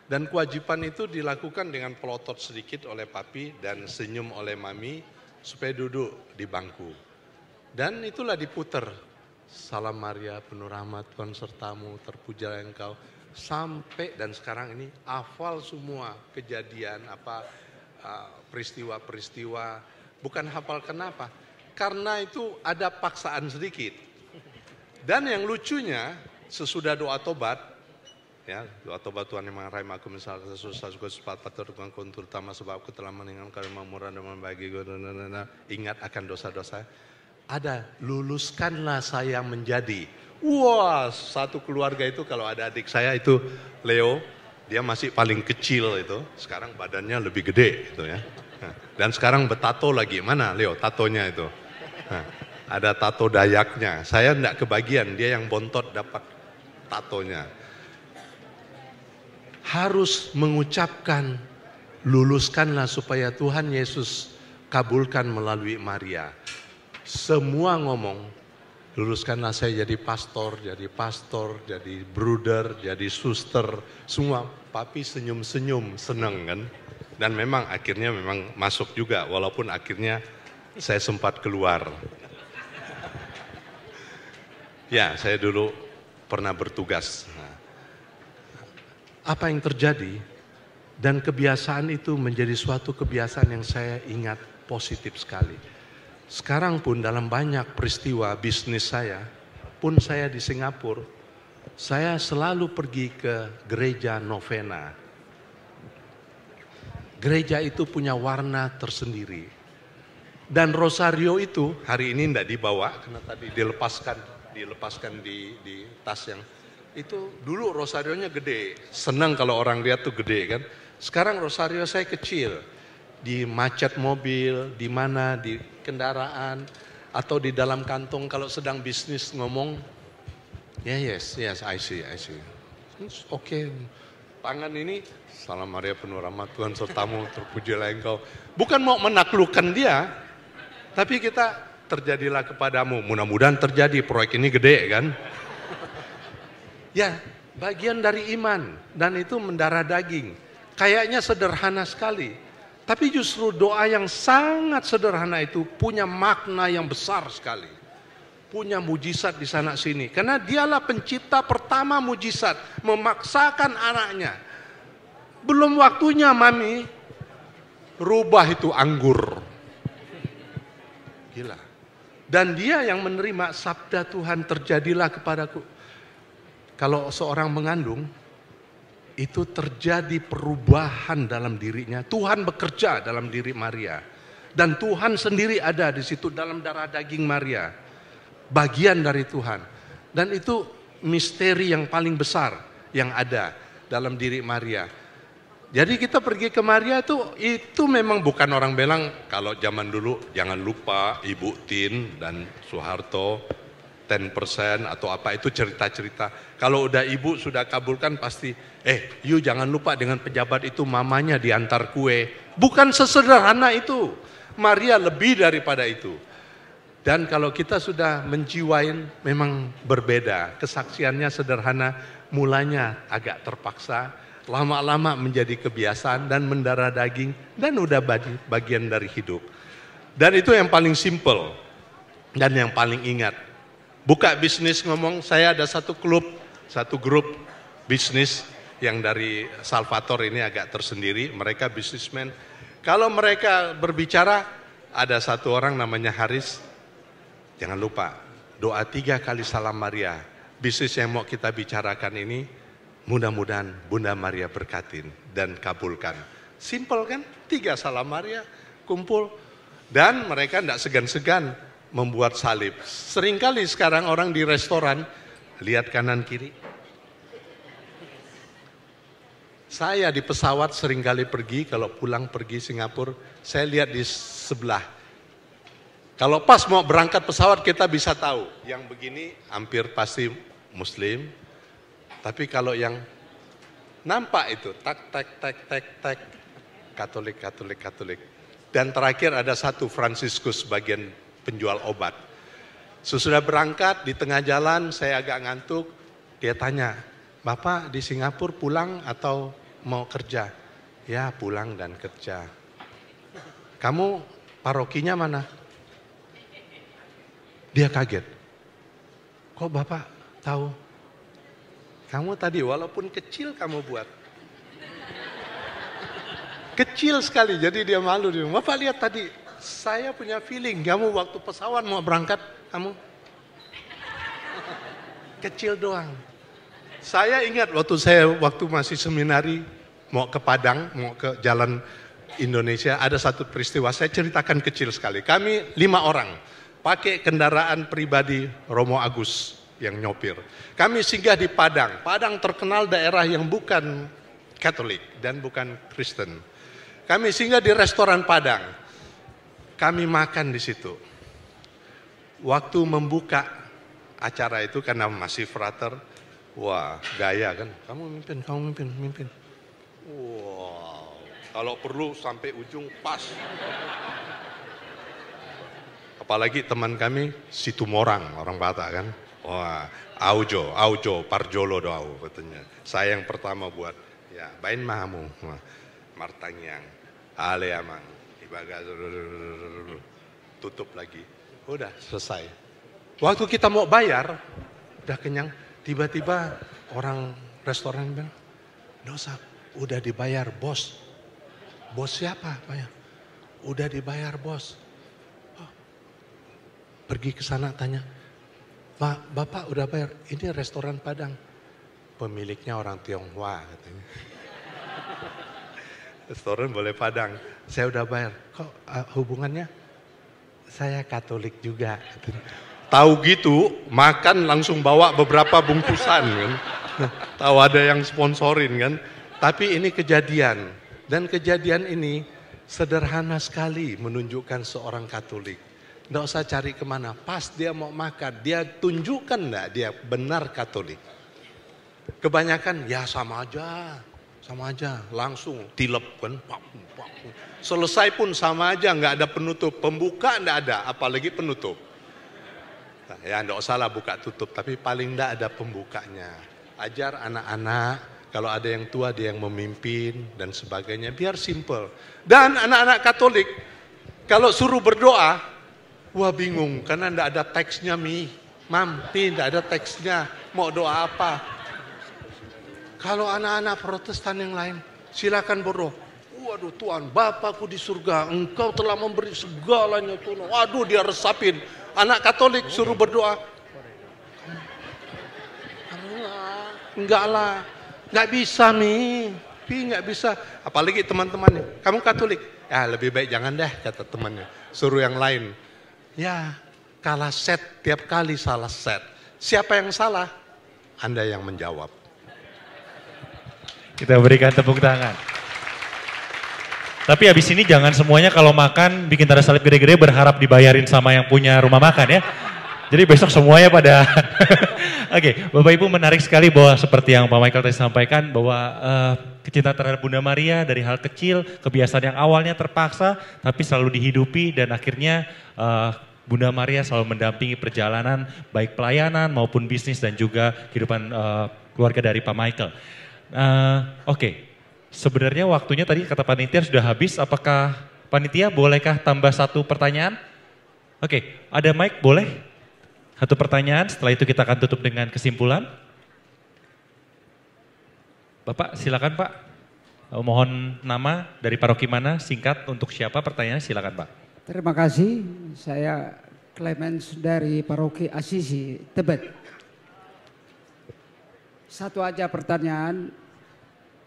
Dan kewajiban itu dilakukan dengan pelotot sedikit oleh papi dan senyum oleh mami supaya duduk di bangku. Dan itulah diputer. Salam Maria penuh rahmat Tuhan sertamu, terpujilah engkau. Sampai dan sekarang ini hafal semua kejadian peristiwa-peristiwa, bukan hafal kenapa? Karena itu ada paksaan sedikit. Dan yang lucunya sesudah doa tobat, ya doa tobat Tuhan yang mengarai aku misalnya sesusah suka sepat patur Tuhan kau terutama sebab aku telah meninggalkan murah dan membagi ingat akan dosa-dosa. Ada luluskanlah saya menjadi. Wah, satu keluarga itu kalau ada adik saya itu Leo, Dia masih paling kecil itu, sekarang badannya lebih gede gitu ya. Dan sekarang bertato lagi, mana Leo tatonya itu? Nah, ada tato Dayaknya, saya enggak kebagian, dia yang bontot dapat tatonya. Harus mengucapkan, luluskanlah supaya Tuhan Yesus kabulkan melalui Maria. Semua ngomong, luluskanlah saya jadi pastor, jadi bruder, jadi suster, semua. Papi senyum-senyum, senang kan. Dan memang akhirnya memang masuk juga, walaupun akhirnya saya sempat keluar. Ya, saya dulu pernah bertugas. Nah, apa yang terjadi? Dan kebiasaan itu menjadi suatu kebiasaan yang saya ingat positif sekali. Sekarang pun dalam banyak peristiwa bisnis saya, pun saya di Singapura, saya selalu pergi ke gereja novena. Gereja itu punya warna tersendiri. Dan rosario itu hari ini tidak dibawa, karena tadi dilepaskan di tas yang itu. Dulu rosarionya gede, senang kalau orang lihat tuh gede kan. Sekarang rosario saya kecil, di macet mobil, di mana, di kendaraan, atau di dalam kantong kalau sedang bisnis ngomong, yes, I see. Oke. Tangan ini, Salam Maria penuh rahmat Tuhan sertamu, terpujilah engkau. Bukan mau menaklukkan dia, tapi kita terjadilah kepadamu. Mudah-mudahan terjadi, proyek ini gede kan. Ya, bagian dari iman, dan itu mendarah daging. Kayaknya sederhana sekali, tapi justru doa yang sangat sederhana itu punya makna yang besar sekali. Punya mujizat di sana sini. Karena dialah pencipta pertama mujizat, memaksakan anaknya. Belum waktunya mami, rubah itu anggur. Gila. Dan dia yang menerima sabda Tuhan, terjadilah kepadaku. Kalau seorang mengandung, itu terjadi perubahan dalam dirinya. Tuhan bekerja dalam diri Maria. Dan Tuhan sendiri ada di situ dalam darah daging Maria. Bagian dari Tuhan. Dan itu misteri yang paling besar yang ada dalam diri Maria. Jadi kita pergi ke Maria itu memang bukan orang bilang, kalau zaman dulu jangan lupa Ibu Tin dan Soeharto 10% atau apa, itu cerita-cerita. Kalau udah ibu sudah kabulkan pasti, you jangan lupa dengan pejabat itu mamanya diantar kue. Bukan sesederhana itu. Maria lebih daripada itu. Dan kalau kita sudah menjiwain, memang berbeda. Kesaksiannya sederhana, mulanya agak terpaksa, lama-lama menjadi kebiasaan dan mendarah daging, dan udah bagian dari hidup. Dan itu yang paling simple dan yang paling ingat. Buka bisnis ngomong, saya ada satu grup bisnis yang dari Salvator ini agak tersendiri, mereka bisnismen. Kalau mereka berbicara, ada satu orang namanya Haris. Jangan lupa, doa 3 kali Salam Maria. Bisnis yang mau kita bicarakan ini, mudah-mudahan Bunda Maria berkatin dan kabulkan. Simple kan? 3 Salam Maria, kumpul. Dan mereka tidak segan-segan membuat salib. Seringkali sekarang orang di restoran, lihat kanan kiri. Saya di pesawat seringkali pergi, kalau pulang pergi Singapura, saya lihat di sebelah. Kalau pas mau berangkat pesawat kita bisa tahu, yang begini hampir pasti Muslim, tapi kalau yang nampak itu tak, Katolik. Dan terakhir ada satu Fransiskus bagian penjual obat. Sesudah berangkat di tengah jalan saya agak ngantuk, dia tanya, Bapak di Singapura pulang atau mau kerja? Ya pulang dan kerja. Kamu parokinya mana? Dia kaget. Kok Bapak tahu? Kamu tadi walaupun kecil kamu buat. Kecil sekali, jadi dia malu. Bapak lihat tadi, saya punya feeling, kamu waktu pesawat mau berangkat, kamu kecil doang. Saya ingat waktu masih seminari, mau ke Padang, mau ke jalan Indonesia, ada satu peristiwa, saya ceritakan kecil sekali. Kami 5 orang, pakai kendaraan pribadi Romo Agus yang nyopir. Kami singgah di Padang. Padang terkenal daerah yang bukan Katolik dan bukan Kristen. Kami singgah di restoran Padang. Kami makan di situ. Waktu membuka acara itu karena masih frater, wah gaya kan, kamu mimpin. Wow, kalau perlu sampai ujung pas. Apalagi teman kami Situmorang, orang Batak kan. Wah, Aujo, Parjolo doau katanya. Saya yang pertama buat, ya, bain mahamu, martangyang, ale amang, ibaga, tutup lagi. Udah selesai. Waktu kita mau bayar, udah kenyang, tiba-tiba orang restoran bilang, nggak usah, udah dibayar bos. Bos siapa? Bayar. Udah dibayar bos. Oh. Pergi ke sana tanya, Pak, Bapak udah bayar, ini restoran Padang. Pemiliknya orang Tionghoa katanya. Restoran boleh Padang, saya udah bayar. Kok hubungannya? Saya Katolik juga. Tahu gitu, makan langsung bawa beberapa bungkusan kan. Tahu ada yang sponsorin kan. Tapi ini kejadian. Dan kejadian ini sederhana sekali menunjukkan seorang Katolik. Nggak usah cari kemana, pas dia mau makan, dia tunjukkan nggak dia benar Katolik. Kebanyakan ya sama aja, langsung tilep kan, selesai pun sama aja, nggak ada penutup, pembuka nggak ada, apalagi penutup. Nah, ya nggak usah lah buka tutup, tapi paling nggak ada pembukanya. Ajar anak-anak, kalau ada yang tua dia yang memimpin dan sebagainya, biar simple. Dan anak-anak Katolik, kalau suruh berdoa, wah bingung, karena enggak ada teksnya nggak ada teksnya, mau doa apa. Kalau anak-anak Protestan yang lain, silakan berdoa. Waduh Tuhan, Bapakku di surga, Engkau telah memberi segalanya Tuhan. Waduh dia resapin. Anak Katolik suruh berdoa. Enggak lah, enggak bisa nggak bisa. Apalagi teman-temannya, kamu Katolik? Ya lebih baik jangan deh, kata temannya. Suruh yang lain. Ya, kalah set, tiap kali salah set. Siapa yang salah? Anda yang menjawab. Kita berikan tepuk tangan. Tapi habis ini jangan semuanya kalau makan bikin tanda salib gede-gede berharap dibayarin sama yang punya rumah makan ya. Jadi besok semuanya pada... Oke, Bapak Ibu menarik sekali bahwa seperti yang Pak Michael tadi sampaikan bahwa kecintaan terhadap Bunda Maria dari hal kecil, kebiasaan yang awalnya terpaksa tapi selalu dihidupi dan akhirnya Bunda Maria selalu mendampingi perjalanan baik pelayanan maupun bisnis dan juga kehidupan keluarga dari Pak Michael. Oke, sebenarnya waktunya tadi kata panitia sudah habis, apakah panitia bolehkah tambah satu pertanyaan? Oke, ada mic boleh? Satu pertanyaan, setelah itu kita akan tutup dengan kesimpulan. Bapak silakan Pak, mohon nama dari paroki mana, singkat untuk siapa pertanyaannya silakan Pak. Terima kasih, saya Clemens dari paroki Asisi, Tebet. Satu aja pertanyaan,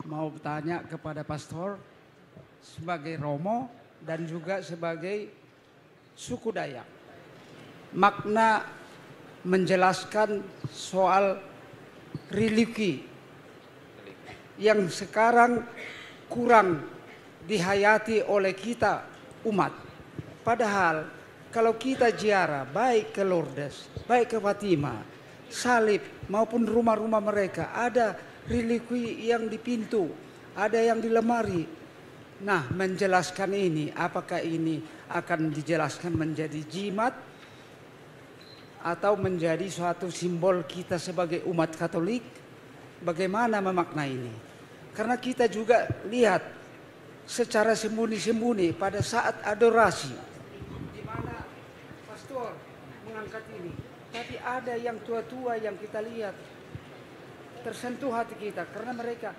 mau bertanya kepada pastor sebagai Romo dan juga sebagai suku Dayak. Makna menjelaskan soal religi yang sekarang kurang dihayati oleh kita umat. Padahal kalau kita ziarah baik ke Lourdes, baik ke Fatima, salib maupun rumah-rumah mereka ada religi yang di pintu, ada yang di lemari. Nah, menjelaskan ini, apakah ini akan dijelaskan menjadi jimat atau menjadi suatu simbol kita sebagai umat Katolik? Bagaimana memaknai ini? Karena kita juga lihat secara sembunyi-sembunyi pada saat adorasi, di mana pastor mengangkat ini, tapi ada yang tua-tua yang kita lihat tersentuh hati kita karena mereka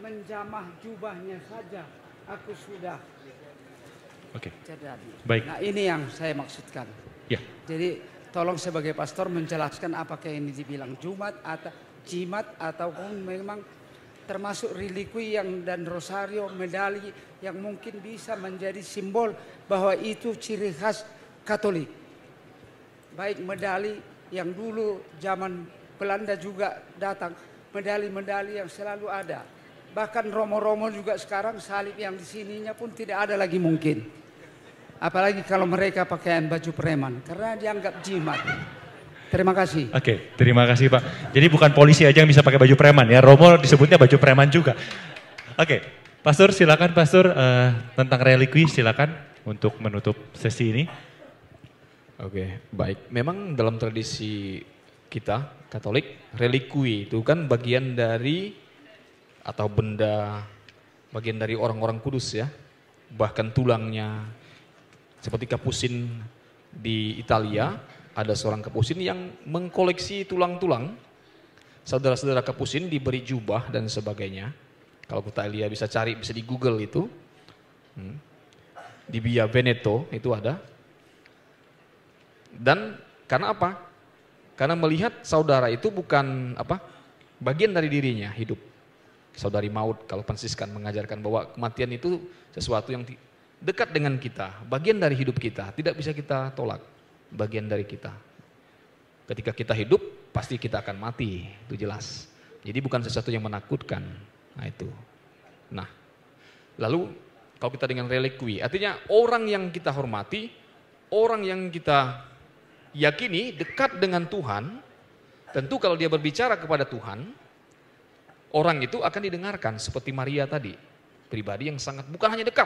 menjamah jubahnya saja, aku sudah terjadi. Baik. Nah ini yang saya maksudkan. Ya. Jadi tolong sebagai pastor menjelaskan apakah ini dibilang jimat ataupun memang termasuk religi yang dan rosario, medali yang mungkin bisa menjadi simbol bahwa itu ciri khas Katolik. Baik medali yang dulu zaman Belanda juga datang, medali-medali yang selalu ada. Bahkan romo-romo juga sekarang salib yang di sininya pun tidak ada lagi mungkin. Apalagi kalau mereka pakaian baju preman, karena dianggap jimat. Terima kasih. Oke, terima kasih Pak. Jadi bukan polisi aja yang bisa pakai baju preman ya, romo disebutnya baju preman juga. Oke, Pastor silakan Pastor tentang relikwi silakan untuk menutup sesi ini. Oke, baik. Memang dalam tradisi kita Katolik, relikwi itu kan bagian dari atau benda bagian dari orang-orang kudus ya. Bahkan tulangnya seperti Kapusin di Italia, ada seorang Kapusin yang mengkoleksi tulang-tulang. Saudara-saudara Kapusin diberi jubah dan sebagainya. Kalau kita lihat bisa cari, bisa di Google itu. Di Via Veneto itu ada. Dan karena apa? Karena melihat saudara itu bukan bagian dari dirinya hidup. Saudari Maud kalau Fransiskan mengajarkan bahwa kematian itu sesuatu yang dekat dengan kita, bagian dari hidup kita, tidak bisa kita tolak, bagian dari kita. Ketika kita hidup, pasti kita akan mati, itu jelas. Jadi bukan sesuatu yang menakutkan. Nah itu. Nah, lalu kalau kita dengan relikwi, artinya orang yang kita hormati, orang yang kita yakini dekat dengan Tuhan, tentu kalau dia berbicara kepada Tuhan, orang itu akan didengarkan seperti Maria tadi, pribadi yang sangat bukan hanya dekat,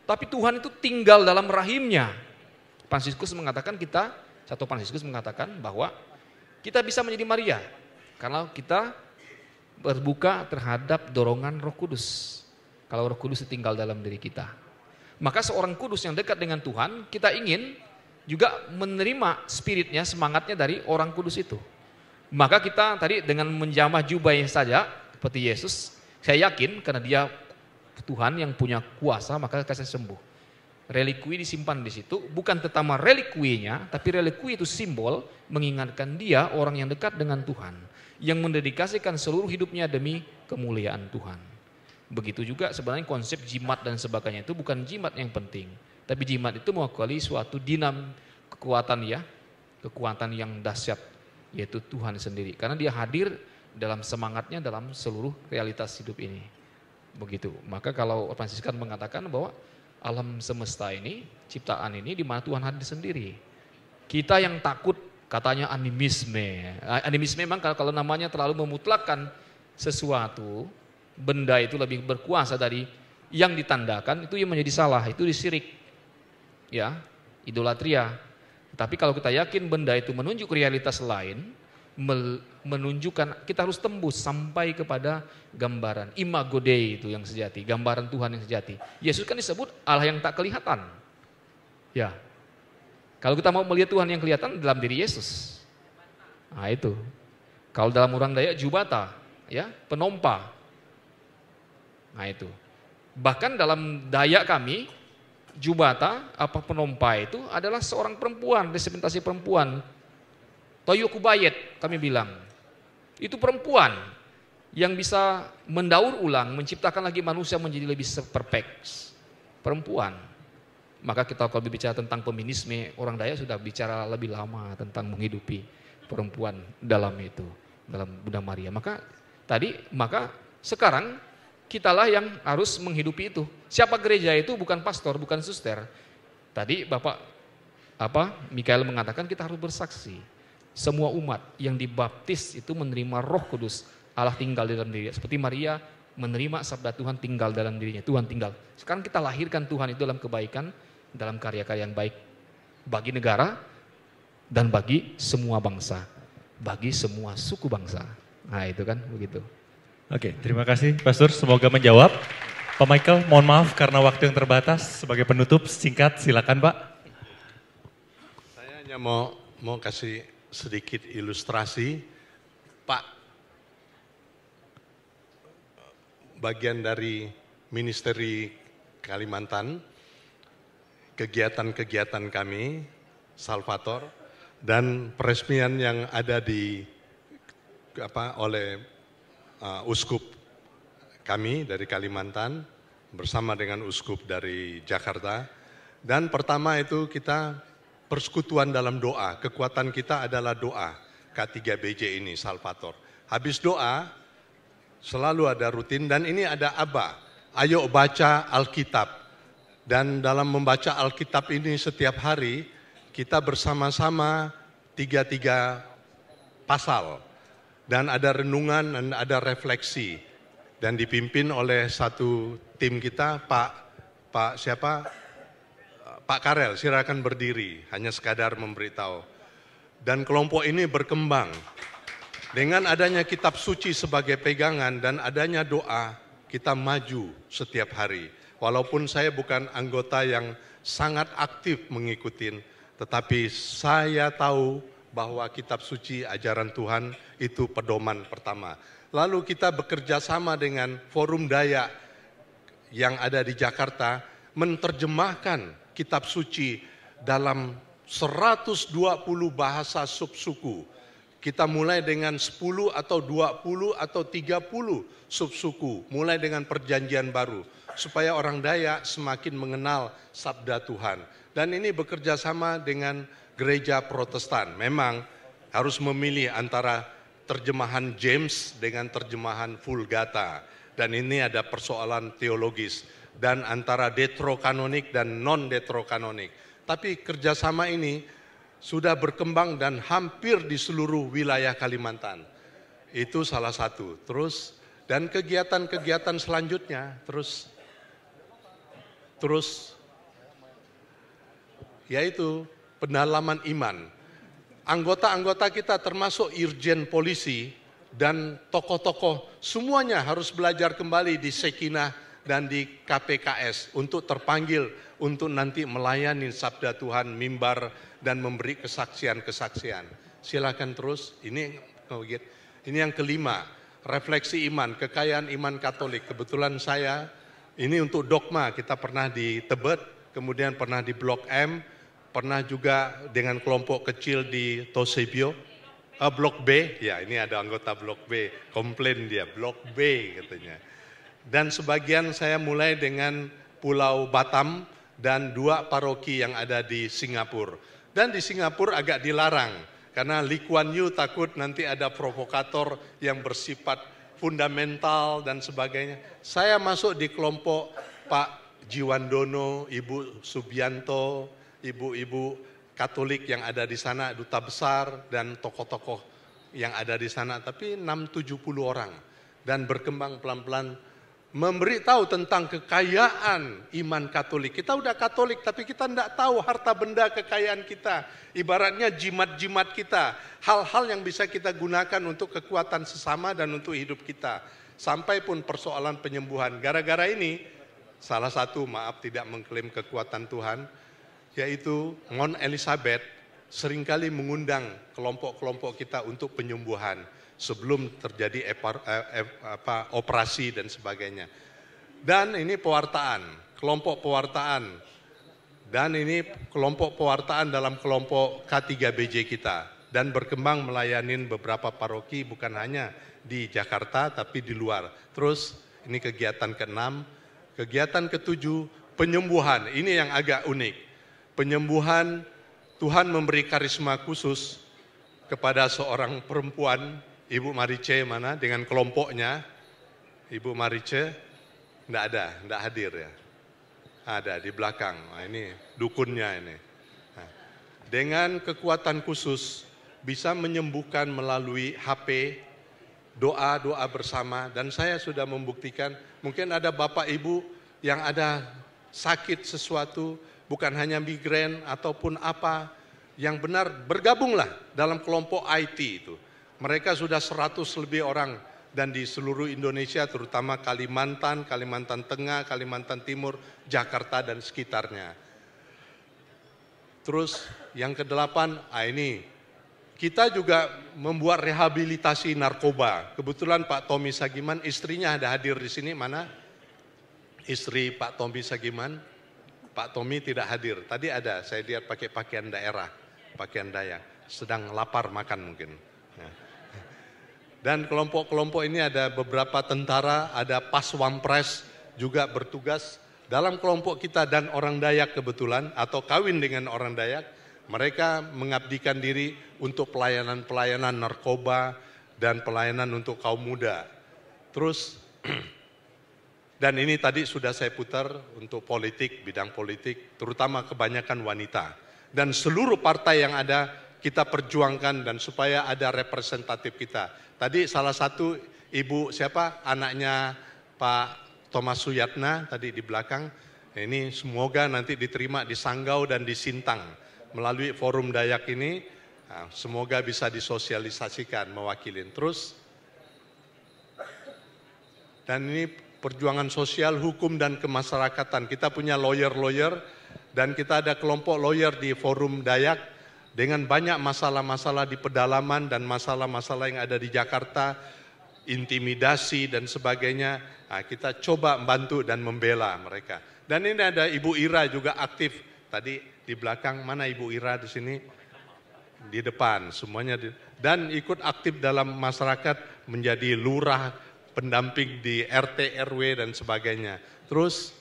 tapi Tuhan itu tinggal dalam rahimnya. Fransiskus mengatakan Fransiskus mengatakan bahwa kita bisa menjadi Maria karena kita berbuka terhadap dorongan Roh Kudus. Kalau Roh Kudus tinggal dalam diri kita, maka seorang kudus yang dekat dengan Tuhan, kita ingin juga menerima spiritnya, semangatnya dari orang kudus itu. Maka kita tadi dengan menjamah jubahnya saja seperti Yesus, saya yakin karena dia Tuhan yang punya kuasa, maka saya sembuh. Relikwi disimpan di situ, bukan tentang relikwinya, tapi relikwi itu simbol mengingatkan dia orang yang dekat dengan Tuhan, yang mendedikasikan seluruh hidupnya demi kemuliaan Tuhan. Begitu juga sebenarnya konsep jimat dan sebagainya itu bukan jimat yang penting, tapi jimat itu mewakili suatu kekuatan yang dahsyat, yaitu Tuhan sendiri. Karena dia hadir dalam semangatnya dalam seluruh realitas hidup ini. Begitu. Maka kalau Fransiskan mengatakan bahwa alam semesta ini, ciptaan ini di mana Tuhan hadir sendiri. Kita yang takut katanya animisme. Animisme memang kalau namanya terlalu memutlakkan sesuatu, benda itu lebih berkuasa dari yang ditandakan, itu yang menjadi salah, itu disirik. Ya, idolatria. Tapi kalau kita yakin benda itu menunjuk realitas lain, menunjukkan kita harus tembus sampai kepada gambaran imago Dei itu yang sejati, gambaran Tuhan yang sejati. Yesus kan disebut Allah yang tak kelihatan. Ya. Kalau kita mau melihat Tuhan yang kelihatan dalam diri Yesus. Nah itu. Kalau dalam orang Dayak jubata, ya, penompa. Nah itu. Bahkan dalam Dayak kami jubata penompa itu adalah seorang perempuan, representasi perempuan. Toyo Kubayet kami bilang, itu perempuan yang bisa mendaur ulang, menciptakan lagi manusia menjadi lebih perfect. Perempuan. Maka kita kalau berbicara tentang feminisme, orang Dayak sudah bicara lebih lama tentang menghidupi perempuan dalam itu, dalam Bunda Maria. Maka sekarang kitalah yang harus menghidupi itu. Siapa gereja itu? Bukan pastor, bukan suster. Tadi Bapak Mikael mengatakan kita harus bersaksi. Semua umat yang dibaptis itu menerima Roh Kudus, Allah tinggal dalam dirinya. Seperti Maria menerima sabda Tuhan tinggal dalam dirinya, Tuhan tinggal. Sekarang kita lahirkan Tuhan itu dalam kebaikan, dalam karya-karya yang baik bagi negara dan bagi semua bangsa, bagi semua suku bangsa. Nah itu kan begitu. Oke, terima kasih Pastor, semoga menjawab. Pak Michael, mohon maaf karena waktu yang terbatas. Sebagai penutup singkat silakan Pak. Saya hanya mau kasih sedikit ilustrasi. Pak, bagian dari Ministeri Kalimantan, kegiatan-kegiatan kami, Salvator, dan peresmian yang ada oleh uskup kami dari Kalimantan bersama dengan uskup dari Jakarta. Dan pertama itu kita persekutuan dalam doa, kekuatan kita adalah doa, K3BJ ini, Salvator. Habis doa, selalu ada rutin, dan ini ada ABA, ayo baca Alkitab. Dan dalam membaca Alkitab ini setiap hari, kita bersama-sama 3 pasal. Dan ada renungan dan ada refleksi. Dan dipimpin oleh satu tim kita, Pak Karel, silakan berdiri, hanya sekadar memberitahu. Dan kelompok ini berkembang. Dengan adanya kitab suci sebagai pegangan dan adanya doa, kita maju setiap hari. Walaupun saya bukan anggota yang sangat aktif mengikuti, tetapi saya tahu bahwa kitab suci ajaran Tuhan itu pedoman pertama. Lalu kita bekerja sama dengan Forum Dayak yang ada di Jakarta, menerjemahkan kitab suci dalam 120 bahasa subsuku. Kita mulai dengan 10 atau 20 atau 30 subsuku, mulai dengan perjanjian baru, supaya orang Dayak semakin mengenal sabda Tuhan. Dan ini bekerja sama dengan gereja Protestan. Memang harus memilih antara terjemahan James dengan terjemahan Vulgata. Dan ini ada persoalan teologis. Dan antara deuterokanonik dan non-deuterokanonik. Tapi kerjasama ini sudah berkembang dan hampir di seluruh wilayah Kalimantan. Itu salah satu. Terus, dan kegiatan-kegiatan selanjutnya, terus yaitu pendalaman iman. Anggota-anggota kita termasuk Irjen Polisi dan tokoh-tokoh, semuanya harus belajar kembali di Sekinah dan di KPKS untuk terpanggil untuk nanti melayani sabda Tuhan, mimbar, dan memberi kesaksian-kesaksian. Silakan terus, ini yang kelima, refleksi iman, kekayaan iman Katolik. Kebetulan saya, ini untuk dogma, kita pernah di Tebet, kemudian pernah di Blok M, pernah juga dengan kelompok kecil di Tosebio, Blok B, ya ini ada anggota Blok B, komplain dia, Blok B katanya. Dan sebagian saya mulai dengan Pulau Batam dan 2 paroki yang ada di Singapura. Dan di Singapura agak dilarang karena Lee Kuan Yew takut nanti ada provokator yang bersifat fundamental dan sebagainya. Saya masuk di kelompok Pak Jiwandono, Ibu Subianto, ibu-ibu Katolik yang ada di sana, duta besar dan tokoh-tokoh yang ada di sana, tapi 6-70 orang. Dan berkembang pelan-pelan memberitahu tentang kekayaan iman Katolik. Kita udah Katolik tapi kita tidak tahu harta benda kekayaan kita. Ibaratnya jimat-jimat kita. Hal-hal yang bisa kita gunakan untuk kekuatan sesama dan untuk hidup kita. Sampai pun persoalan penyembuhan. Gara-gara ini, salah satu maaf tidak mengklaim kekuatan Tuhan, yaitu Mon Elizabeth seringkali mengundang kelompok-kelompok kita untuk penyembuhan sebelum terjadi operasi dan sebagainya. Dan ini pewartaan, kelompok pewartaan. Dan ini kelompok pewartaan dalam kelompok K3BJ kita. Dan berkembang melayani beberapa paroki bukan hanya di Jakarta tapi di luar. Terus ini kegiatan ke-6, kegiatan ke-7, penyembuhan. Ini yang agak unik. Penyembuhan, Tuhan memberi karisma khusus kepada seorang perempuan, Ibu Marice mana dengan kelompoknya. Ibu Marice enggak ada, enggak hadir ya. Ada di belakang. Nah, ini dukunnya ini. Nah, dengan kekuatan khusus bisa menyembuhkan melalui HP, doa-doa bersama, dan saya sudah membuktikan. Mungkin ada Bapak Ibu yang ada sakit sesuatu, bukan hanya migrain ataupun apa, yang benar bergabunglah dalam kelompok IT itu. Mereka sudah 100 lebih orang dan di seluruh Indonesia, terutama Kalimantan, Kalimantan Tengah, Kalimantan Timur, Jakarta dan sekitarnya. Terus yang ke-8, ini kita juga membuat rehabilitasi narkoba. Kebetulan Pak Tommy Sagiman, istrinya ada hadir di sini, mana? Istri Pak Tommy Sagiman, Pak Tommy tidak hadir. Tadi ada, saya lihat pakai pakaian daerah, pakaian Dayak, sedang lapar makan mungkin. Dan kelompok-kelompok ini ada beberapa tentara, ada Paswampres juga bertugas dalam kelompok kita dan orang Dayak kebetulan, atau kawin dengan orang Dayak. Mereka mengabdikan diri untuk pelayanan-pelayanan narkoba dan pelayanan untuk kaum muda. Terus, dan ini tadi sudah saya putar untuk politik, bidang politik, terutama kebanyakan wanita. Dan seluruh partai yang ada kita perjuangkan dan supaya ada representatif kita. Tadi salah satu ibu siapa? Anaknya Pak Thomas Suyatna tadi di belakang. Ini semoga nanti diterima di Sanggau dan di Sintang melalui forum Dayak ini. Nah, semoga bisa disosialisasikan mewakilin. Terus, dan ini perjuangan sosial, hukum dan kemasyarakatan. Kita punya lawyer-lawyer dan kita ada kelompok lawyer di forum Dayak dengan banyak masalah-masalah di pedalaman dan masalah-masalah yang ada di Jakarta, intimidasi dan sebagainya. Nah, kita coba membantu dan membela mereka. Dan ini ada Ibu Ira juga aktif tadi di belakang. Mana Ibu Ira di sini? Di depan semuanya. Dan ikut aktif dalam masyarakat menjadi lurah, pendamping di RT, RW dan sebagainya. Terus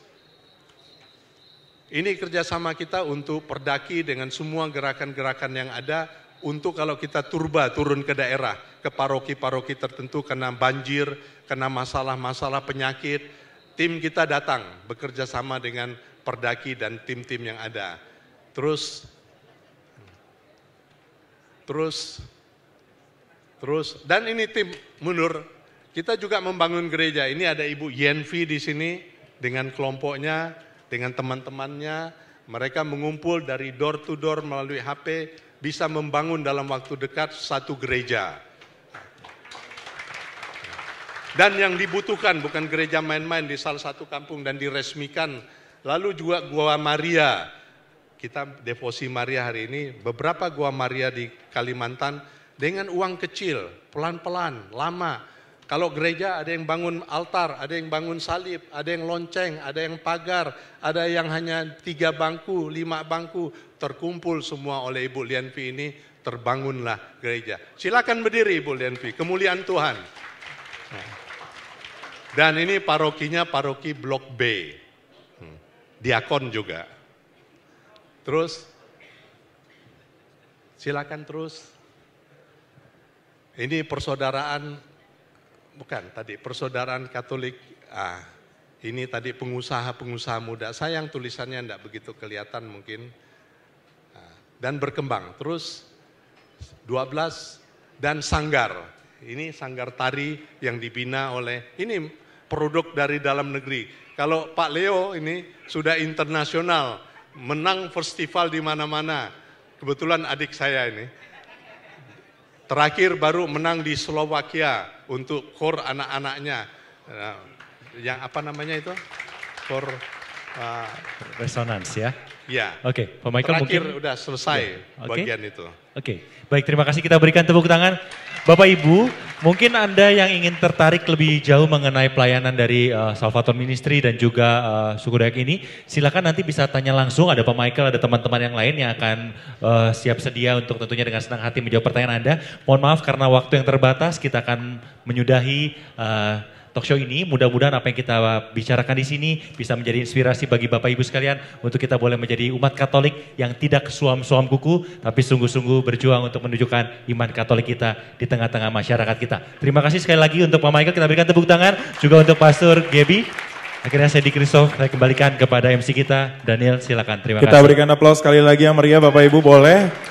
ini kerjasama kita untuk Perdaki dengan semua gerakan-gerakan yang ada untuk kalau kita turun ke daerah, ke paroki-paroki tertentu kena banjir, kena masalah-masalah penyakit, tim kita datang bekerja sama dengan Perdaki dan tim-tim yang ada. Terus dan ini tim mundur. Kita juga membangun gereja. Ini ada Ibu Yenvi di sini dengan kelompoknya, dengan teman-temannya. Mereka mengumpul dari door to door melalui HP, bisa membangun dalam waktu dekat satu gereja. Dan yang dibutuhkan bukan gereja main-main di salah satu kampung dan diresmikan. Lalu juga Gua Maria. Kita devosi Maria hari ini, beberapa Gua Maria di Kalimantan dengan uang kecil, pelan-pelan, lama. Kalau gereja ada yang bangun altar, ada yang bangun salib, ada yang lonceng, ada yang pagar, ada yang hanya 3 bangku, 5 bangku, terkumpul semua oleh Ibu Lianvi ini, terbangunlah gereja. Silakan berdiri Ibu Lianvi, kemuliaan Tuhan. Dan ini parokinya paroki Blok B, diakon juga. Terus, silakan terus. Ini persaudaraan, bukan tadi persaudaraan Katolik. Ini tadi pengusaha-pengusaha muda. Sayang tulisannya tidak begitu kelihatan mungkin. Dan berkembang. Terus 12 dan sanggar. Ini sanggar tari yang dibina oleh ini produk dari dalam negeri. Kalau Pak Leo ini sudah internasional. Menang festival di mana-mana. Kebetulan adik saya ini. Terakhir baru menang di Slovakia untuk kor anak-anaknya. Yang apa namanya itu? Kor resonans ya. Ya. Oke, Pak Michael terakhir mungkin udah selesai bagian itu. Oke, baik, terima kasih, kita berikan tepuk tangan. Bapak Ibu, mungkin Anda yang ingin tertarik lebih jauh mengenai pelayanan dari Salvator Ministry dan juga suku Dayak ini, silakan nanti bisa tanya langsung, ada Pak Michael, ada teman-teman yang lain yang akan siap sedia untuk tentunya dengan senang hati menjawab pertanyaan Anda. Mohon maaf karena waktu yang terbatas, kita akan menyudahi talk show ini. Mudah-mudahan apa yang kita bicarakan di sini bisa menjadi inspirasi bagi Bapak Ibu sekalian untuk kita boleh menjadi umat Katolik yang tidak suam-suam kuku, tapi sungguh-sungguh berjuang untuk menunjukkan iman Katolik kita di tengah-tengah masyarakat kita. Terima kasih sekali lagi untuk Pak Michael, kita berikan tepuk tangan juga untuk Pastor Gaby. Akhirnya saya di Christoph, saya kembalikan kepada MC kita, Daniel, silakan. Terima kasih. Kita berikan aplaus sekali lagi yang meriah, Bapak Ibu boleh.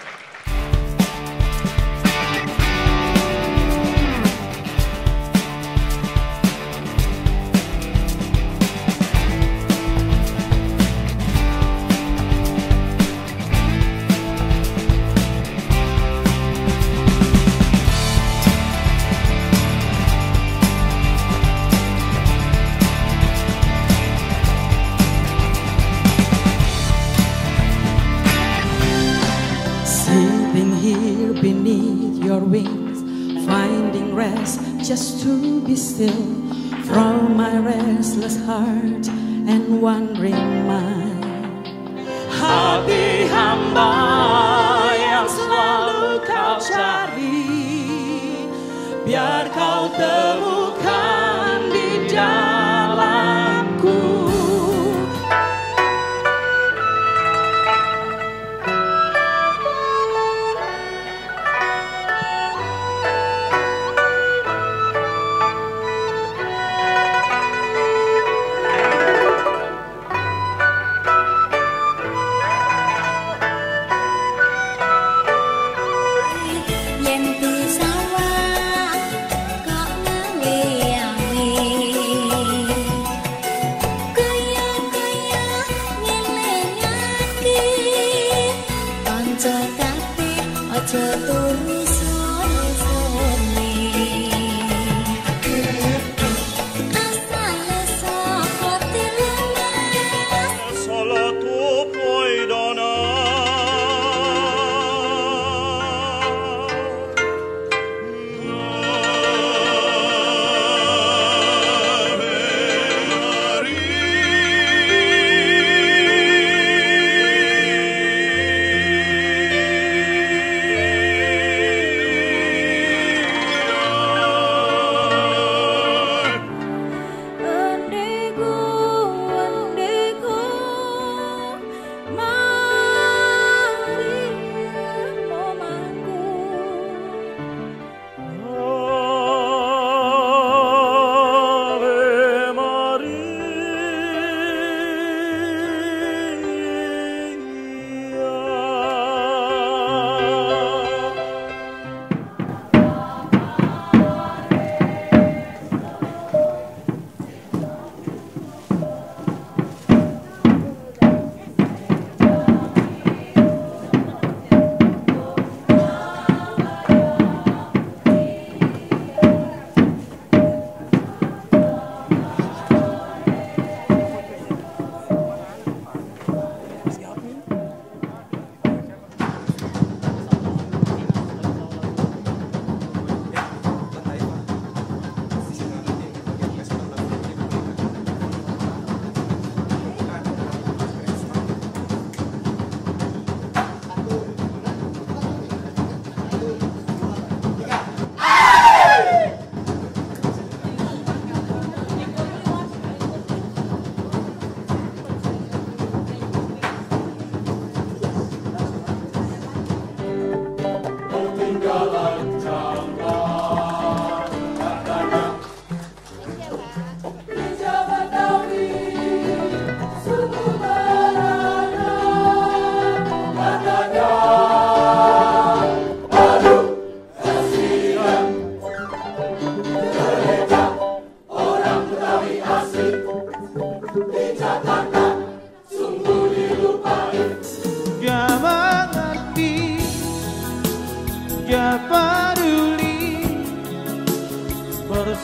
Sleeping here beneath your wings, finding rest just to be still from my restless heart and wandering mind. Hati hamba yang selalu kau cari, biar kau temukan di dalamku.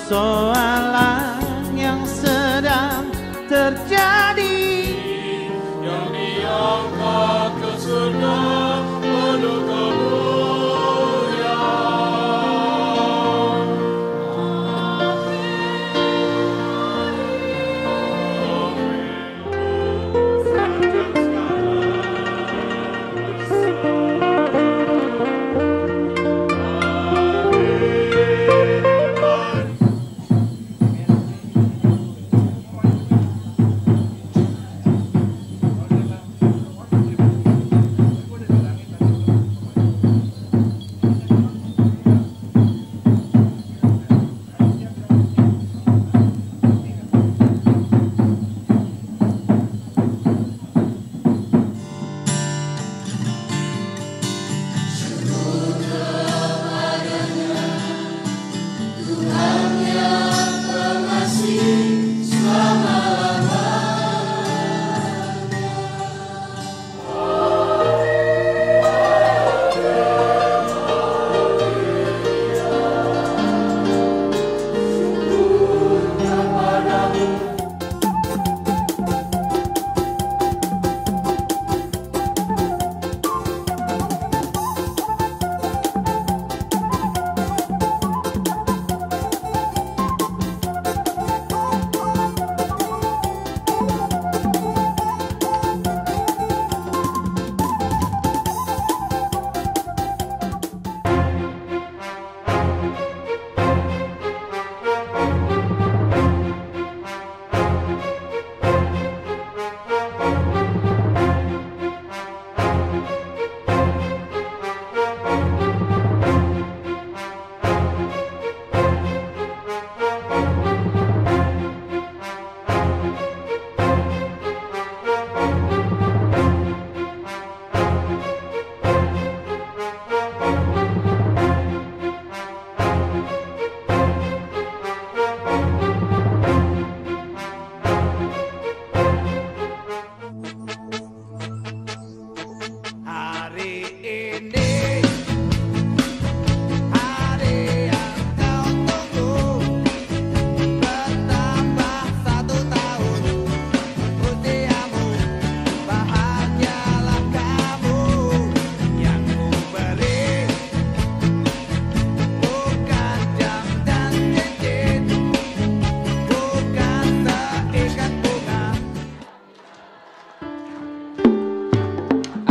persoalan yang sedang terjadi, yang diangkat ke surga penuh kemuliaan.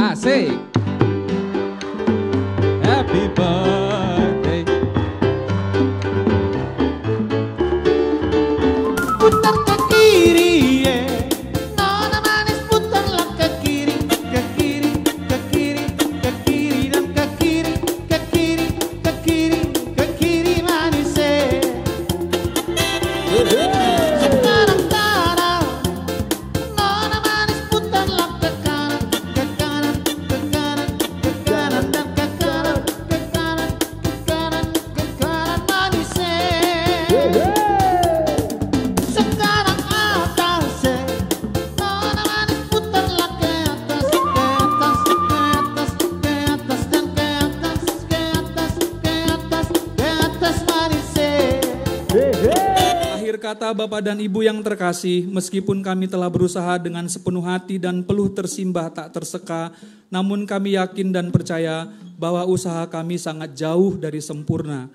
Asik. Happy birthday. Putar ke kiri, nona manis putarlah ke kiri, ke kiri, ke kiri, ke kiri dan ke kiri, ke kiri, ke kiri, ke kiri manis. Sekarang kanan, nona manis putarlah ke kanan, ke kanan, ke kanan, ke kanan dan ke kanan, ke kanan, ke kanan, ke kanan manis. Sekarang atas, nona manis putarlah ke atas, ke atas, ke atas, ke atas dan ke atas, ke atas, ke atas, ke atas manis. Akhir kata Bapak dan Ibu yang terkasih, meskipun kami telah berusaha dengan sepenuh hati dan peluh tersimbah tak terseka, namun kami yakin dan percaya bahwa usaha kami sangat jauh dari sempurna.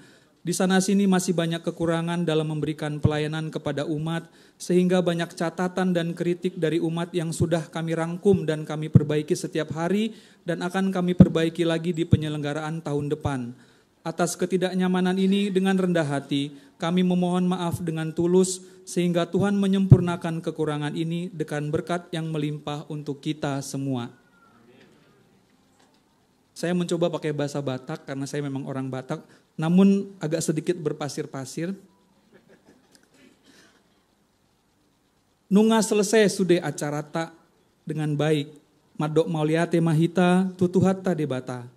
Di sana-sini masih banyak kekurangan dalam memberikan pelayanan kepada umat, sehingga banyak catatan dan kritik dari umat yang sudah kami rangkum dan kami perbaiki setiap hari dan akan kami perbaiki lagi di penyelenggaraan tahun depan. Atas ketidaknyamanan ini dengan rendah hati, kami memohon maaf dengan tulus sehingga Tuhan menyempurnakan kekurangan ini dengan berkat yang melimpah untuk kita semua. Saya mencoba pakai bahasa Batak karena saya memang orang Batak, namun agak sedikit berpasir-pasir. Nunga selesai sudah acara tak dengan baik. Madok mauliate mahita tutuhatta debata.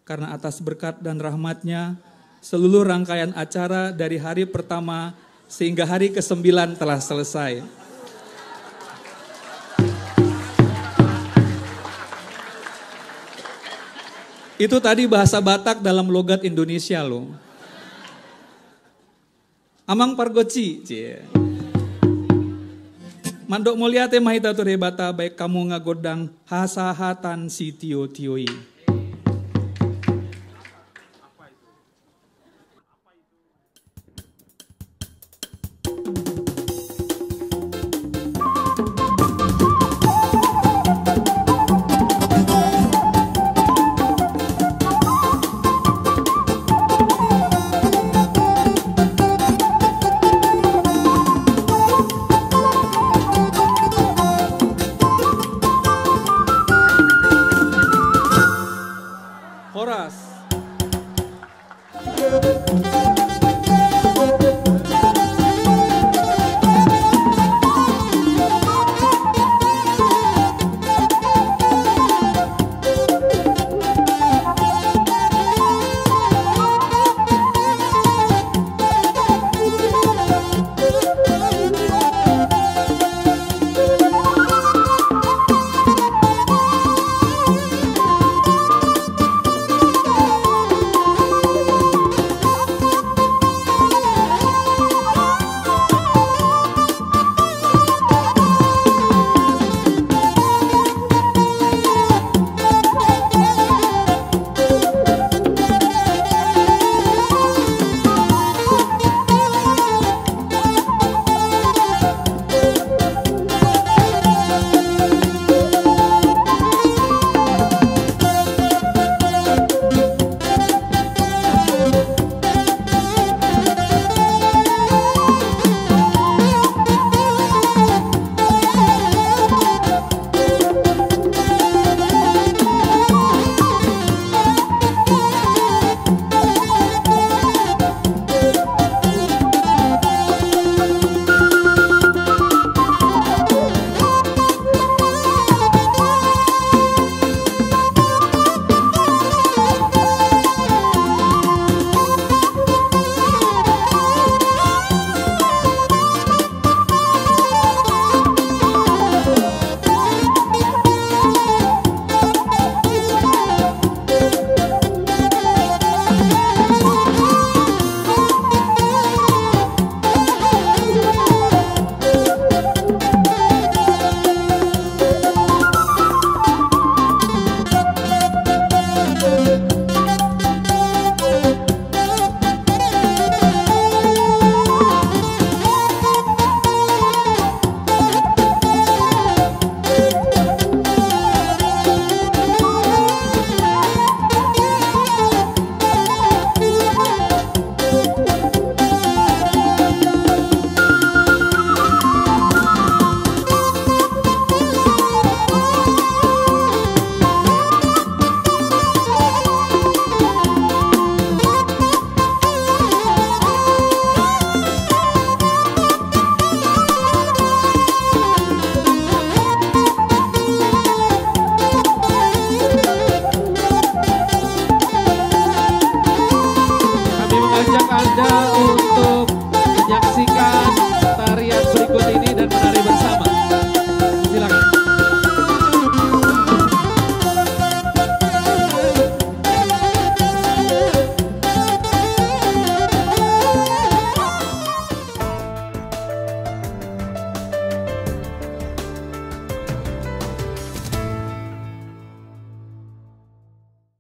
Karena atas berkat dan rahmatnya, seluruh rangkaian acara dari hari pertama sehingga hari ke-9 telah selesai. Itu tadi bahasa Batak dalam logat Indonesia loh. Amang pargoci. Mandok mulia te mahita tu rebata baik kamu ngagodang hasahatan si tio-tioi.